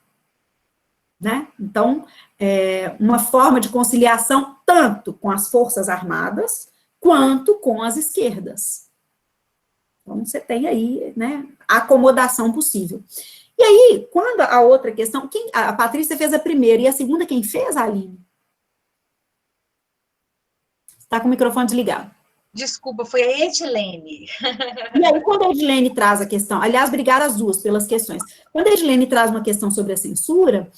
né? Então, uma forma de conciliação tanto com as Forças Armadas, quanto com as esquerdas. Então, você tem aí, né, a acomodação possível. E aí, quando a outra questão, a Patrícia fez a primeira, e a segunda quem fez, Aline? Está com o microfone desligado. Desculpa, foi a Edilene. E aí, quando a Edilene traz a questão, aliás, obrigada as duas pelas questões. Quando a Edilene traz uma questão sobre a censura,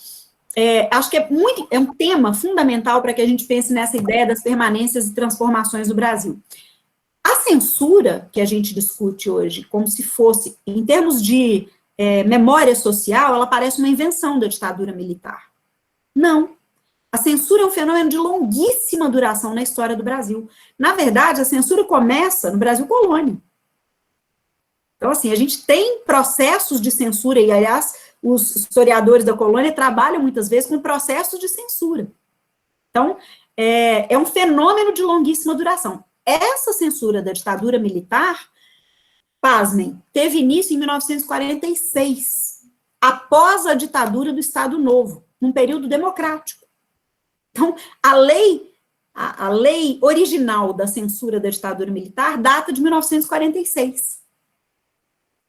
acho que é um tema fundamental para que a gente pense nessa ideia das permanências e transformações do Brasil. A censura que a gente discute hoje, como se fosse, em termos de memória social, ela parece uma invenção da ditadura militar. Não. A censura é um fenômeno de longuíssima duração na história do Brasil. Na verdade, a censura começa no Brasil colônia. Então, assim, a gente tem processos de censura, e, aliás, os historiadores da colônia trabalham muitas vezes com processos de censura. Então, é um fenômeno de longuíssima duração. Essa censura da ditadura militar, pasmem, teve início em 1946, após a ditadura do Estado Novo, num período democrático. Então, a lei original da censura da ditadura militar data de 1946.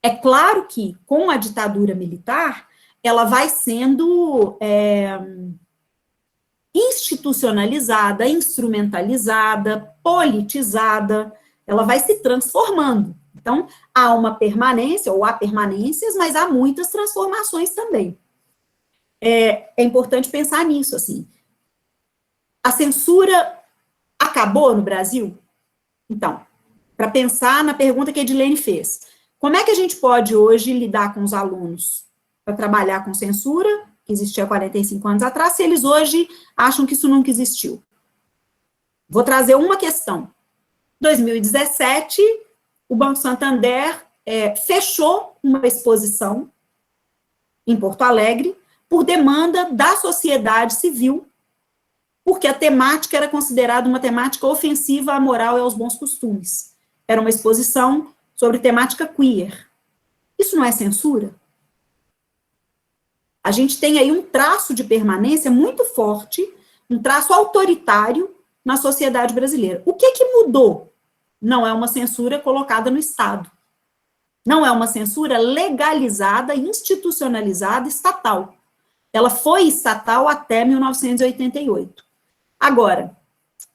É claro que, com a ditadura militar, ela vai sendo institucionalizada, instrumentalizada, politizada, ela vai se transformando. Então, há uma permanência, ou há permanências, mas há muitas transformações também. É importante pensar nisso, assim. A censura acabou no Brasil? Então, para pensar na pergunta que a Edilene fez, como é que a gente pode hoje lidar com os alunos para trabalhar com censura, que existia há 45 anos atrás, se eles hoje acham que isso nunca existiu? Vou trazer uma questão. Em 2017, o Banco Santander fechou uma exposição em Porto Alegre por demanda da sociedade civil, porque a temática era considerada uma temática ofensiva à moral e aos bons costumes. Era uma exposição sobre temática queer. Isso não é censura? A gente tem aí um traço de permanência muito forte, um traço autoritário na sociedade brasileira. O que mudou? Não é uma censura colocada no Estado. Não é uma censura legalizada, institucionalizada, estatal. Ela foi estatal até 1988. Agora,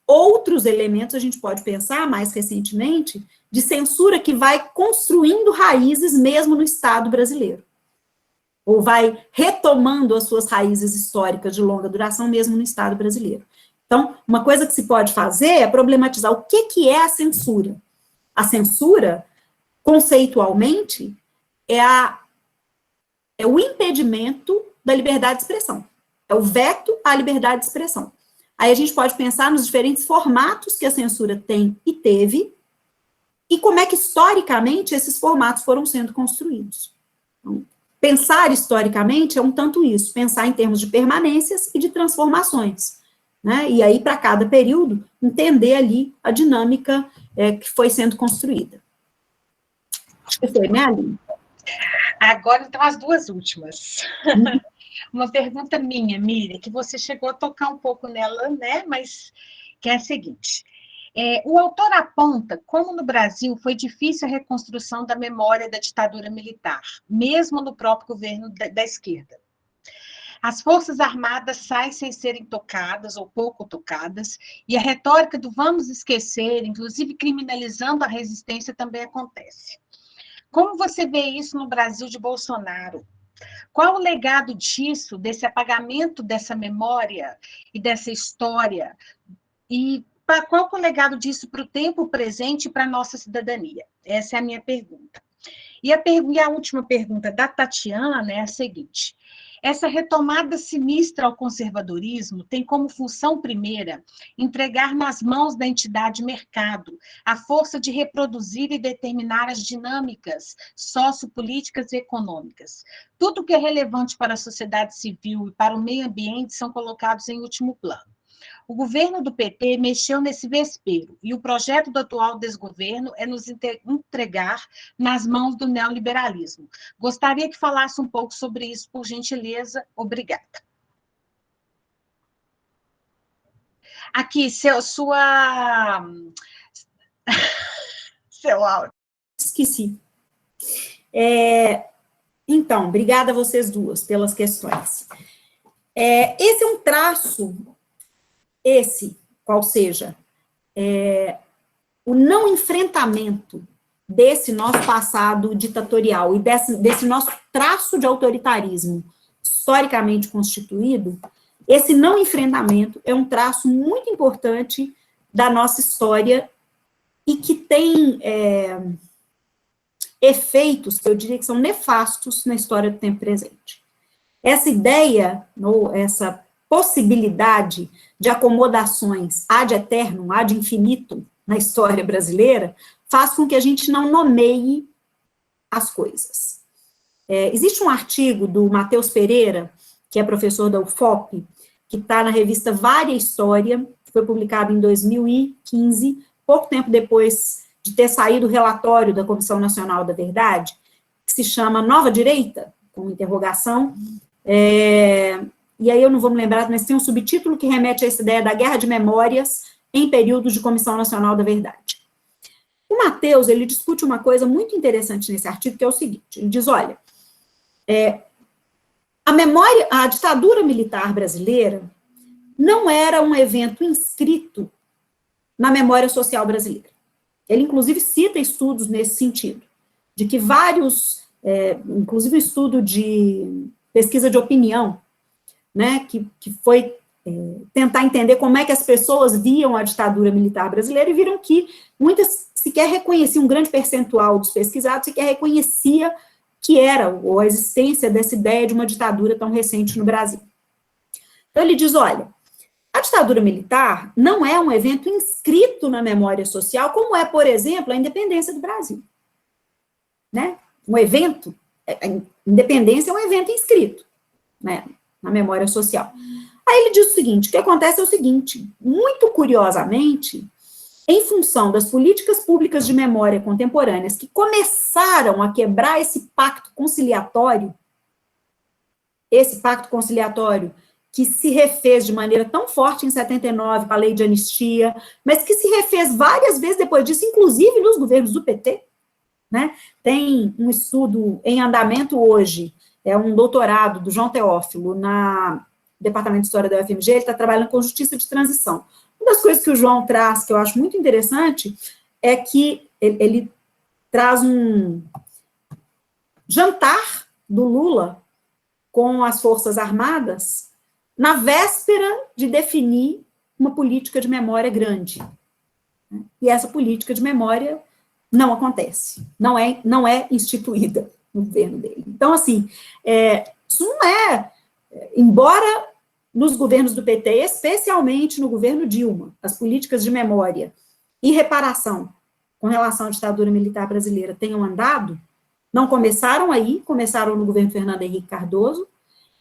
outros elementos a gente pode pensar, mais recentemente, de censura que vai construindo raízes mesmo no Estado brasileiro. Ou vai retomando as suas raízes históricas de longa duração mesmo no Estado brasileiro. Então, uma coisa que se pode fazer é problematizar o que é a censura. A censura, conceitualmente, é o impedimento da liberdade de expressão. É o veto à liberdade de expressão. Aí a gente pode pensar nos diferentes formatos que a censura tem e teve, e como é que, historicamente, esses formatos foram sendo construídos. Então, pensar historicamente é um tanto isso, pensar em termos de permanências e de transformações, né? E aí, para cada período, entender ali a dinâmica que foi sendo construída. Acho que foi, né, Aline? Agora, então, as duas últimas. Uma pergunta minha, Miriam, que você chegou a tocar um pouco nela, né, mas que é a seguinte. O autor aponta como no Brasil foi difícil a reconstrução da memória da ditadura militar, mesmo no próprio governo da esquerda. As forças armadas saem sem serem tocadas ou pouco tocadas, e a retórica do vamos esquecer, inclusive criminalizando a resistência, também acontece. Como você vê isso no Brasil de Bolsonaro? Qual o legado disso, desse apagamento dessa memória e dessa história? E qual é o legado disso para o tempo presente e para a nossa cidadania? Essa é a minha pergunta. E a última pergunta da Tatiana é a seguinte. Essa retomada sinistra ao conservadorismo tem como função primeira entregar nas mãos da entidade mercado a força de reproduzir e determinar as dinâmicas sociopolíticas e econômicas. Tudo que é relevante para a sociedade civil e para o meio ambiente são colocados em último plano. O governo do PT mexeu nesse vespeiro, e o projeto do atual desgoverno é nos entregar nas mãos do neoliberalismo. Gostaria que falasse um pouco sobre isso, por gentileza. Obrigada. Aqui, seu áudio. Esqueci. Então, obrigada a vocês duas pelas questões. Esse é um traço, qual seja, o não enfrentamento desse nosso passado ditatorial e desse nosso traço de autoritarismo historicamente constituído, esse não enfrentamento é um traço muito importante da nossa história e que tem efeitos que eu diria que são nefastos na história do tempo presente. Essa ideia, ou essa possibilidade de acomodações ad eternum, ad infinitum, na história brasileira, faz com que a gente não nomeie as coisas. Existe um artigo do Matheus Pereira, que é professor da UFOP, que está na revista Vária História, que foi publicado em 2015, pouco tempo depois de ter saído o relatório da Comissão Nacional da Verdade, que se chama Nova Direita, com interrogação, e aí eu não vou me lembrar, mas tem um subtítulo que remete a essa ideia da guerra de memórias em períodos de Comissão Nacional da Verdade. O Matheus, ele discute uma coisa muito interessante nesse artigo, que é o seguinte, ele diz, olha, a ditadura militar brasileira não era um evento inscrito na memória social brasileira. Ele, inclusive, cita estudos nesse sentido, de que vários, inclusive um estudo de pesquisa de opinião, né, que foi tentar entender como é que as pessoas viam a ditadura militar brasileira e viram que muitas sequer reconheciam, um grande percentual dos pesquisados sequer reconhecia que era, ou a existência dessa ideia de uma ditadura tão recente no Brasil. Então ele diz, olha, a ditadura militar não é um evento inscrito na memória social, como é, por exemplo, a independência do Brasil. Né? Um evento, a independência é um evento inscrito, né, na memória social. Aí ele diz o seguinte, o que acontece é o seguinte, muito curiosamente, em função das políticas públicas de memória contemporâneas que começaram a quebrar esse pacto conciliatório que se refez de maneira tão forte em 79 com a lei de anistia, mas que se refez várias vezes depois disso, inclusive nos governos do PT, né? Tem um estudo em andamento hoje, um doutorado do João Teófilo no Departamento de História da UFMG, ele está trabalhando com justiça de transição. Uma das coisas que o João traz, que eu acho muito interessante, é que ele traz um jantar do Lula com as Forças Armadas na véspera de definir uma política de memória grande. E essa política de memória não acontece, não é instituída no governo dele. Então, assim, isso não embora nos governos do PT, especialmente no governo Dilma, as políticas de memória e reparação com relação à ditadura militar brasileira tenham andado, não começaram aí, começaram no governo Fernando Henrique Cardoso,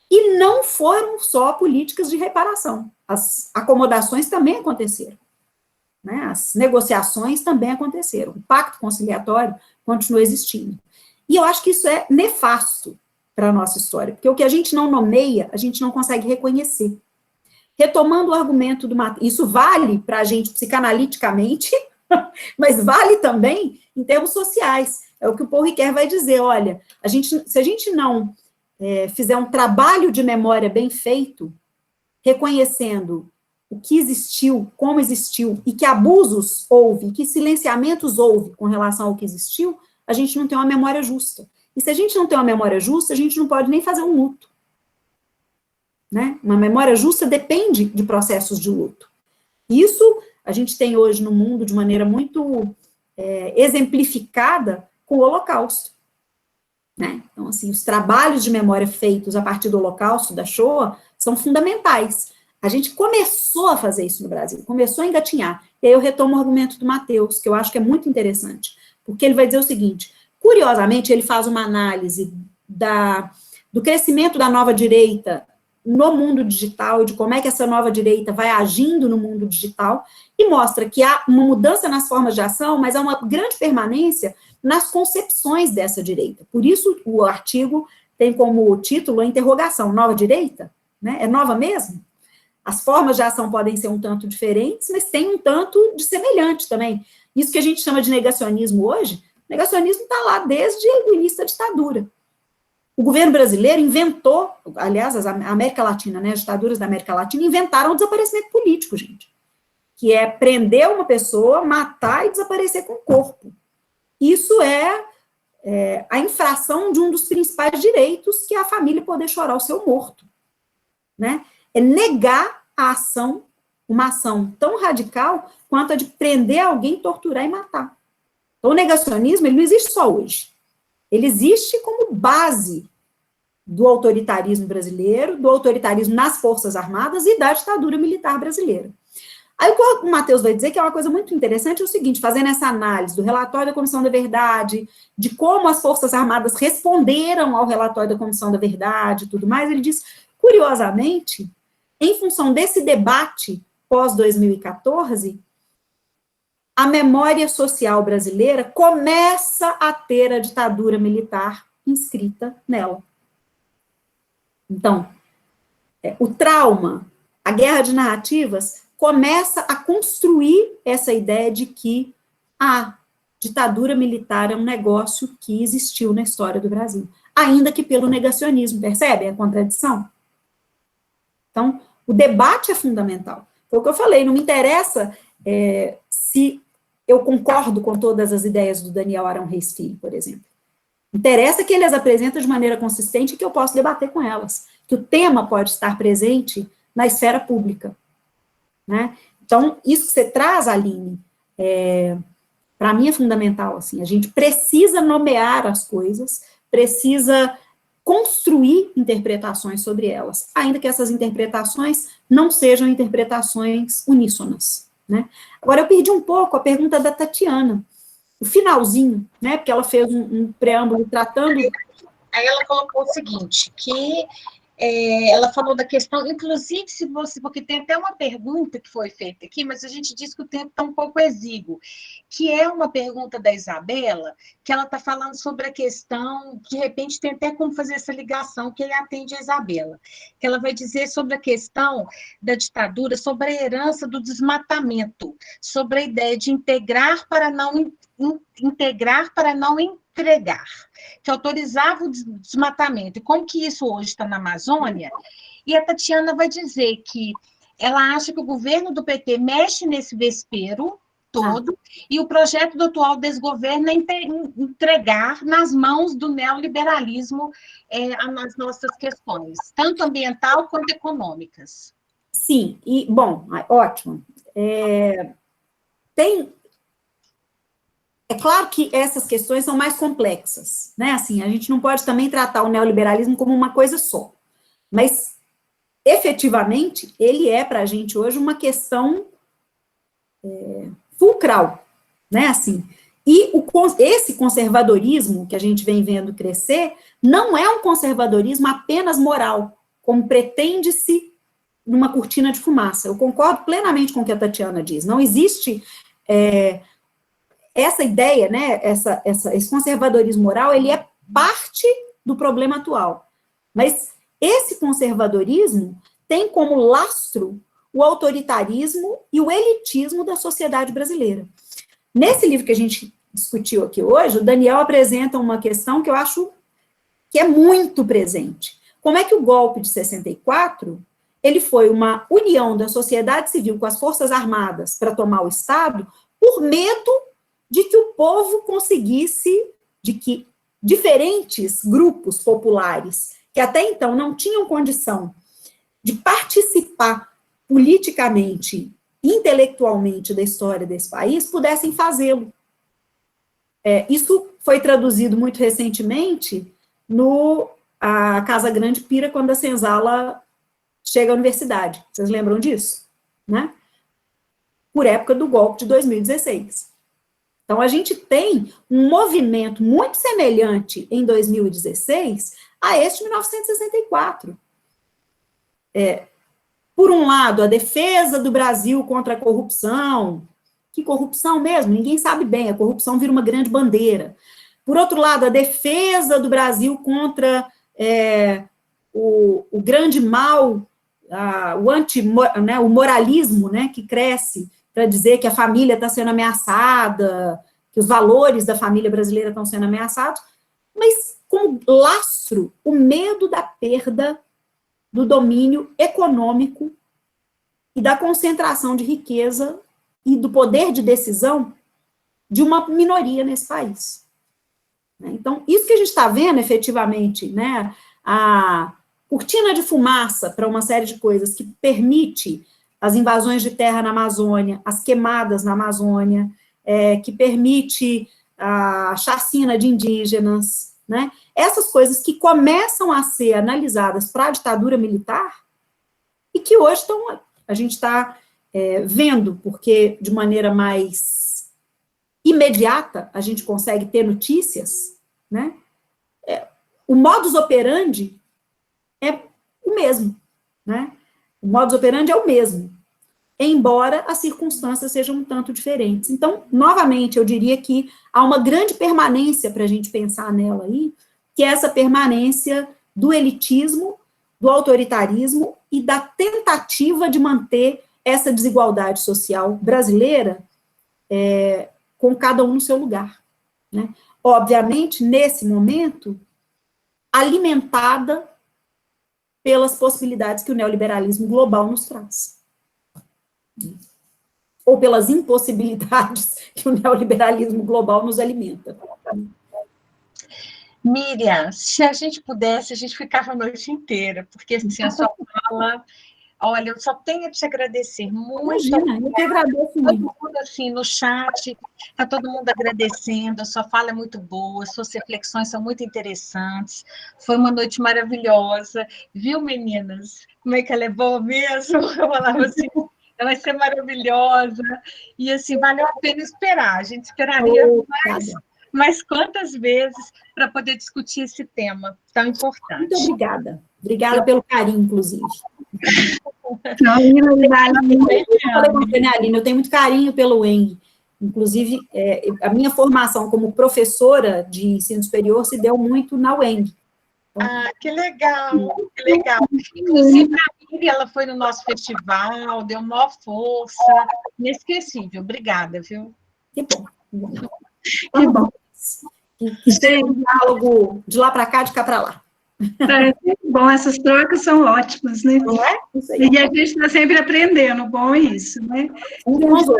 e não foram só políticas de reparação. As acomodações também aconteceram, né? As negociações também aconteceram. O pacto conciliatório continua existindo. E eu acho que isso é nefasto para a nossa história, porque o que a gente não nomeia, a gente não consegue reconhecer. Retomando o argumento do Matheus, isso vale para a gente psicanaliticamente, mas vale também em termos sociais. É o que o Paul Ricoeur vai dizer, olha, se a gente não fizer um trabalho de memória bem feito, reconhecendo o que existiu, como existiu, e que abusos houve, que silenciamentos houve com relação ao que existiu, a gente não tem uma memória justa. E se a gente não tem uma memória justa, a gente não pode nem fazer um luto. Né? Uma memória justa depende de processos de luto. Isso a gente tem hoje no mundo de maneira muito exemplificada com o Holocausto. Né? Então, assim, os trabalhos de memória feitos a partir do Holocausto, da Shoah, são fundamentais. A gente começou a fazer isso no Brasil, começou a engatinhar. E aí eu retomo o argumento do Matheus, que eu acho que é muito interessante, porque ele vai dizer o seguinte, curiosamente, ele faz uma análise do crescimento da nova direita no mundo digital, e de como é que essa nova direita vai agindo no mundo digital, e mostra que há uma mudança nas formas de ação, mas há uma grande permanência nas concepções dessa direita. Por isso, o artigo tem como título a interrogação, nova direita? Né? É nova mesmo? As formas de ação podem ser um tanto diferentes, mas tem um tanto de semelhante também. Isso que a gente chama de negacionismo hoje, o negacionismo está lá desde o início da ditadura. O governo brasileiro inventou, aliás, a América Latina, né, as ditaduras da América Latina inventaram o desaparecimento político, gente, que é prender uma pessoa, matar e desaparecer com o corpo. Isso é a infração de um dos principais direitos, que é a família poder chorar o seu morto, né? É negar a ação, uma ação tão radical quanto a de prender alguém, torturar e matar. Então, o negacionismo, ele não existe só hoje. Ele existe como base do autoritarismo brasileiro, do autoritarismo nas Forças Armadas e da ditadura militar brasileira. Aí o Matheus vai dizer que é uma coisa muito interessante, é o seguinte, fazendo essa análise do relatório da Comissão da Verdade, de como as Forças Armadas responderam ao relatório da Comissão da Verdade e tudo mais, ele diz, curiosamente, em função desse debate pós-2014, a memória social brasileira começa a ter a ditadura militar inscrita nela. Então, o trauma, a guerra de narrativas, começa a construir essa ideia de que a ditadura militar é um negócio que existiu na história do Brasil, ainda que pelo negacionismo, percebem a contradição? Então, o debate é fundamental. Foi o que eu falei, não me interessa se eu concordo com todas as ideias do Daniel Arão Reis Filho, por exemplo. Interessa que ele as apresenta de maneira consistente e que eu possa debater com elas, que o tema pode estar presente na esfera pública. Né? Então, isso que você traz, Aline, para mim é fundamental, assim, a gente precisa nomear as coisas, precisa construir interpretações sobre elas, ainda que essas interpretações não sejam interpretações uníssonas, né? Agora, eu perdi um pouco a pergunta da Tatiana, o finalzinho, né, porque ela fez um preâmbulo tratando... Aí ela colocou o seguinte, que ela falou da questão, inclusive, porque tem até uma pergunta que foi feita aqui, mas a gente diz que o tempo está um pouco exíguo, que é uma pergunta da Isabela, que ela está falando sobre a questão, de repente tem até como fazer essa ligação, que ele atende a Isabela, que ela vai dizer sobre a questão da ditadura, sobre a herança do desmatamento, sobre a ideia de integrar para não entregar, que autorizava o desmatamento, e como que isso hoje está na Amazônia, e a Tatiana vai dizer que ela acha que o governo do PT mexe nesse vespeiro todo, e o projeto do atual desgoverno é entregar nas mãos do neoliberalismo as nossas questões, tanto ambiental quanto econômicas. Sim, e, bom, ótimo. É claro que essas questões são mais complexas, né? Assim, a gente não pode também tratar o neoliberalismo como uma coisa só. Mas, efetivamente, ele é, para a gente hoje, uma questão fulcral, né? Assim, e esse conservadorismo que a gente vem vendo crescer não é um conservadorismo apenas moral, como pretende-se numa cortina de fumaça. Eu concordo plenamente com o que a Tatiana diz. Não existe... essa ideia, né, esse conservadorismo moral, ele é parte do problema atual. Mas esse conservadorismo tem como lastro o autoritarismo e o elitismo da sociedade brasileira. Nesse livro que a gente discutiu aqui hoje, o Daniel apresenta uma questão que eu acho que é muito presente. Como é que o golpe de 64, ele foi uma união da sociedade civil com as Forças Armadas para tomar o Estado, por medo de que o povo conseguisse, de que diferentes grupos populares, que até então não tinham condição de participar politicamente, intelectualmente da história desse país, pudessem fazê-lo. Isso foi traduzido muito recentemente no a Casa Grande Pira, quando a Senzala chega à universidade. Vocês lembram disso? Né? Por época do golpe de 2016. Então, a gente tem um movimento muito semelhante em 2016 a este de 1964. Por um lado, a defesa do Brasil contra a corrupção. Que corrupção mesmo? Ninguém sabe bem, a corrupção vira uma grande bandeira. Por outro lado, a defesa do Brasil contra o grande mal, o moralismo, né, que cresce, para dizer que a família está sendo ameaçada, que os valores da família brasileira estão sendo ameaçados, mas com lastro o medo da perda do domínio econômico e da concentração de riqueza e do poder de decisão de uma minoria nesse país. Então, isso que a gente está vendo, efetivamente, né, a cortina de fumaça para uma série de coisas que permite as invasões de terra na Amazônia, as queimadas na Amazônia, que permite a chacina de indígenas, né, essas coisas que começam a ser analisadas para a ditadura militar e que hoje a gente está vendo, porque de maneira mais imediata a gente consegue ter notícias, né? O modus operandi é o mesmo, né? O modus operandi é o mesmo, embora as circunstâncias sejam um tanto diferentes. Então, novamente, eu diria que há uma grande permanência para a gente pensar nela aí, que é essa permanência do elitismo, do autoritarismo e da tentativa de manter essa desigualdade social brasileira com cada um no seu lugar, né? Obviamente, nesse momento, alimentada pelas possibilidades que o neoliberalismo global nos traz. Ou pelas impossibilidades que o neoliberalismo global nos alimenta. Miriam, se a gente pudesse, a gente ficava a noite inteira, porque assim, a sua fala... Olha, eu só tenho a te agradecer muito. Imagina, eu que agradeço muito. Todo mundo, assim, no chat, está todo mundo agradecendo, a sua fala é muito boa, suas reflexões são muito interessantes, foi uma noite maravilhosa, viu, meninas? Como é que ela é boa mesmo? Eu falava assim, ela vai ser maravilhosa, e assim, valeu a pena esperar, a gente esperaria mais quantas vezes para poder discutir esse tema tão importante. Muito obrigada. Obrigada pelo carinho, inclusive. Eu tenho muito carinho pelo Eng. Inclusive, a minha formação como professora de ensino superior se deu muito na UENG. Ah, que legal, que legal. Inclusive, a Miriam, ela foi no nosso festival, deu maior força. Inesquecível. Obrigada, viu? Que bom. Que bom. Que tem um diálogo de lá para cá, de cá para lá. Bom, essas trocas são ótimas, né? Não é? E a gente está sempre aprendendo, bom é isso, né? Então,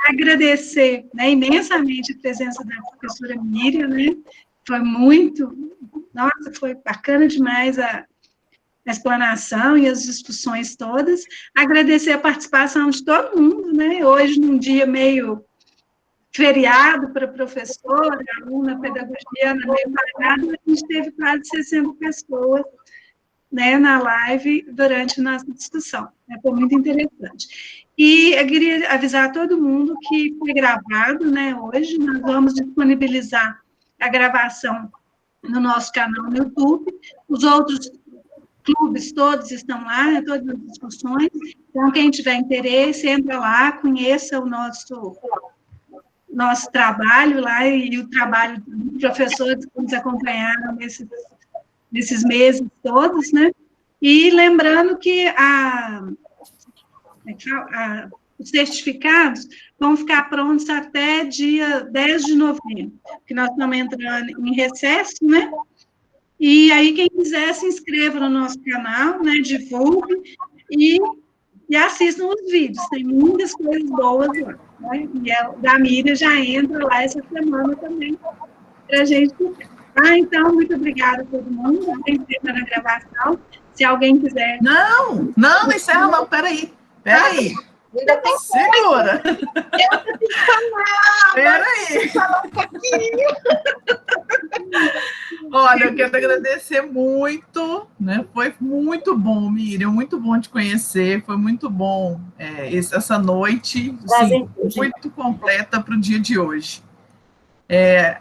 agradecer, né, imensamente a presença da professora Miriam, né? Foi muito, nossa, foi bacana demais a explanação e as discussões todas. Agradecer a participação de todo mundo, né? Hoje, num dia meio feriado para professora, aluna, pedagogia, meio parada, a gente teve quase 60 pessoas, né, na live durante a nossa discussão. Foi muito interessante. E eu queria avisar a todo mundo que foi gravado, né, hoje, nós vamos disponibilizar a gravação no nosso canal no YouTube, os outros clubes todos estão lá, né, todas as discussões, então quem tiver interesse, entra lá, conheça o nosso trabalho lá e o trabalho dos professores que nos acompanharam nesses meses todos, né? E lembrando que os certificados vão ficar prontos até dia 10 de novembro, que nós estamos entrando em recesso, né? E aí, quem quiser, se inscreva no nosso canal, né? Divulgue e assistam os vídeos, tem muitas coisas boas lá. Né? E a da Miriam já entra lá essa semana também, para a gente. Então, muito obrigada a todo mundo, tem tempo na gravação, se alguém quiser... Não, encerra não, peraí. Ainda tem segura. Eu tenho que falar. Peraí. Falar um pouquinho. Olha, eu quero agradecer muito, né? Foi muito bom, Miriam, muito bom te conhecer, foi muito bom essa noite, assim, muito completa para o dia de hoje.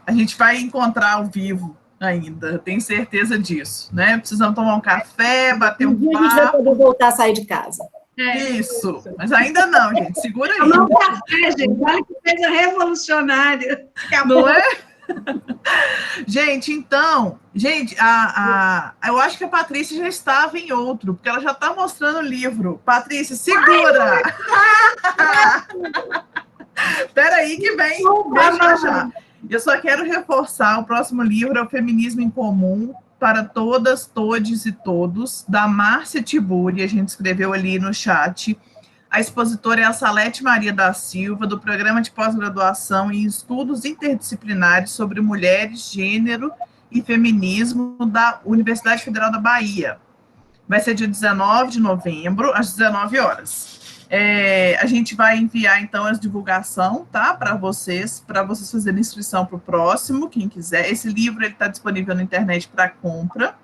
A gente vai encontrar ao vivo ainda, tenho certeza disso, né? Precisamos tomar um café, bater um papo. A gente vai poder voltar a sair de casa. Isso, mas ainda não, gente, segura aí. Tomar um café, gente, olha que coisa revolucionária. Não é? Gente, então, eu acho que a Patrícia já estava em outro, porque ela já está mostrando o livro. Patrícia, segura! Espera aí que vem já. Eu só quero reforçar, o próximo livro é o Feminismo em Comum, para todas, todes e todos, da Márcia Tiburi, a gente escreveu ali no chat. A expositora é a Salete Maria da Silva, do Programa de Pós-Graduação em Estudos Interdisciplinares sobre Mulheres, Gênero e Feminismo da Universidade Federal da Bahia. Vai ser dia 19 de novembro, às 19 horas. A gente vai enviar, então, a divulgação, tá, para vocês fazerem inscrição para o próximo, quem quiser. Esse livro está disponível na internet para compra.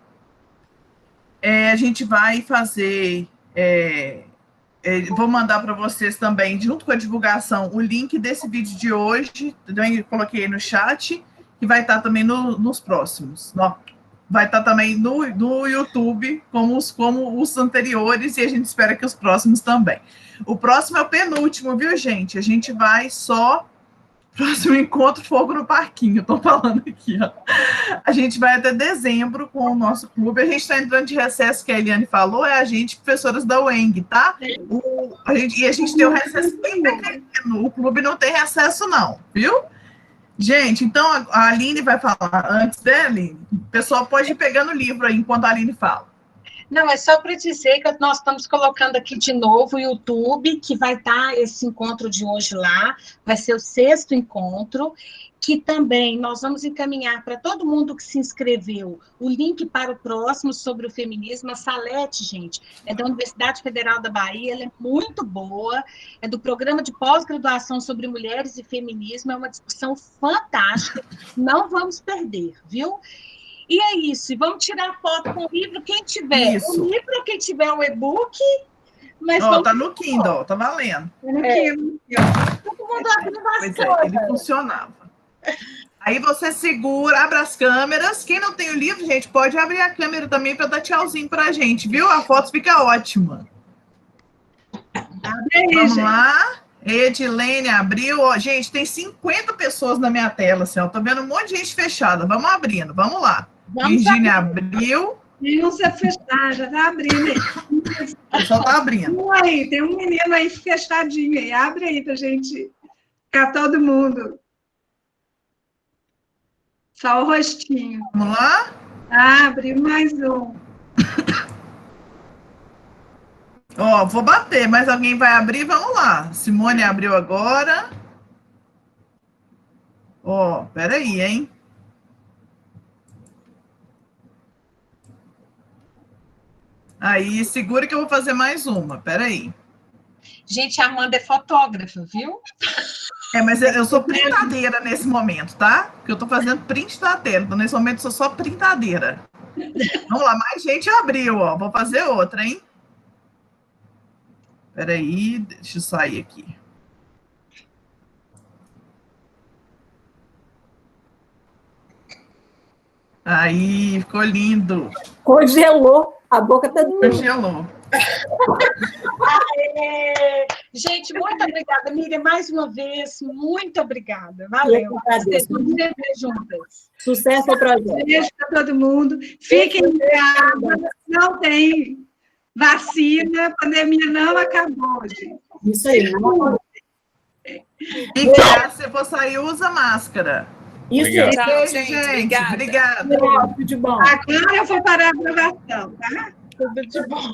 A gente vai fazer... vou mandar para vocês também, junto com a divulgação, o link desse vídeo de hoje, também coloquei no chat, que vai estar também nos próximos. Vai estar também no YouTube, como os anteriores, e a gente espera que os próximos também. O próximo é o penúltimo, viu, gente? A gente vai só... Próximo encontro, Fogo no Parquinho, estou falando aqui, ó. A gente vai até dezembro com o nosso clube. A gente está entrando de recesso, que a Eliane falou, é a gente, professoras da UENG, tá? A gente tem o recesso bem pequeno. O clube não tem recesso, não, viu? Gente, então a Aline vai falar antes dela, Aline. O pessoal pode ir pegando o livro aí enquanto a Aline fala. Não, é só para dizer que nós estamos colocando aqui de novo o YouTube, que vai estar esse encontro de hoje lá, vai ser o 6º encontro, que também nós vamos encaminhar para todo mundo que se inscreveu o link para o próximo sobre o feminismo. A Salete, gente, é da Universidade Federal da Bahia, ela é muito boa, é do Programa de Pós-Graduação sobre Mulheres e Feminismo, é uma discussão fantástica, não vamos perder, viu? E é isso, e vamos tirar foto com o livro, quem tiver o livro, quem tiver o e-book. Tá no Kindle, tá valendo. Todo mundo abrindo as coisas. Ele funcionava. Aí você segura, abre as câmeras. Quem não tem o livro, gente, pode abrir a câmera também para dar tchauzinho pra gente, viu? A foto fica ótima. Vamos lá. Edilene abriu. Gente, tem 50 pessoas na minha tela, assim, ó. Tô vendo um monte de gente fechada. Vamos abrindo, vamos lá. Virgínia abriu. Não se fechar, já tá abrindo. Só tá abrindo. Tem um menino aí fechadinho aí. Abre aí pra gente ficar todo mundo. Só o rostinho. Vamos lá? Abre mais um. Vou bater, mas alguém vai abrir? Vamos lá. Simone abriu agora. Peraí, hein? Aí, segura que eu vou fazer mais uma. Peraí. Gente, a Amanda é fotógrafa, viu? Mas eu sou printadeira nesse momento, tá? Porque eu tô fazendo print da tela. Então, nesse momento, eu sou só printadeira. Vamos lá, mais gente abriu, ó. Vou fazer outra, hein? Peraí, deixa eu sair aqui. Aí, ficou lindo. Congelou. A boca tá dura. Congelou. Gente, muito obrigada, Miriam, mais uma vez, muito obrigada. Valeu. Sempre juntas. Sucesso ao projeto. Beijo para todo mundo. Fiquem em casa. Não tem vacina, a pandemia não acabou, gente. Isso aí. E caso você for sair, usa máscara. Isso aí. Tchau, gente. Obrigada. Tudo de bom. Agora eu vou parar a gravação, tá? Tudo de bom.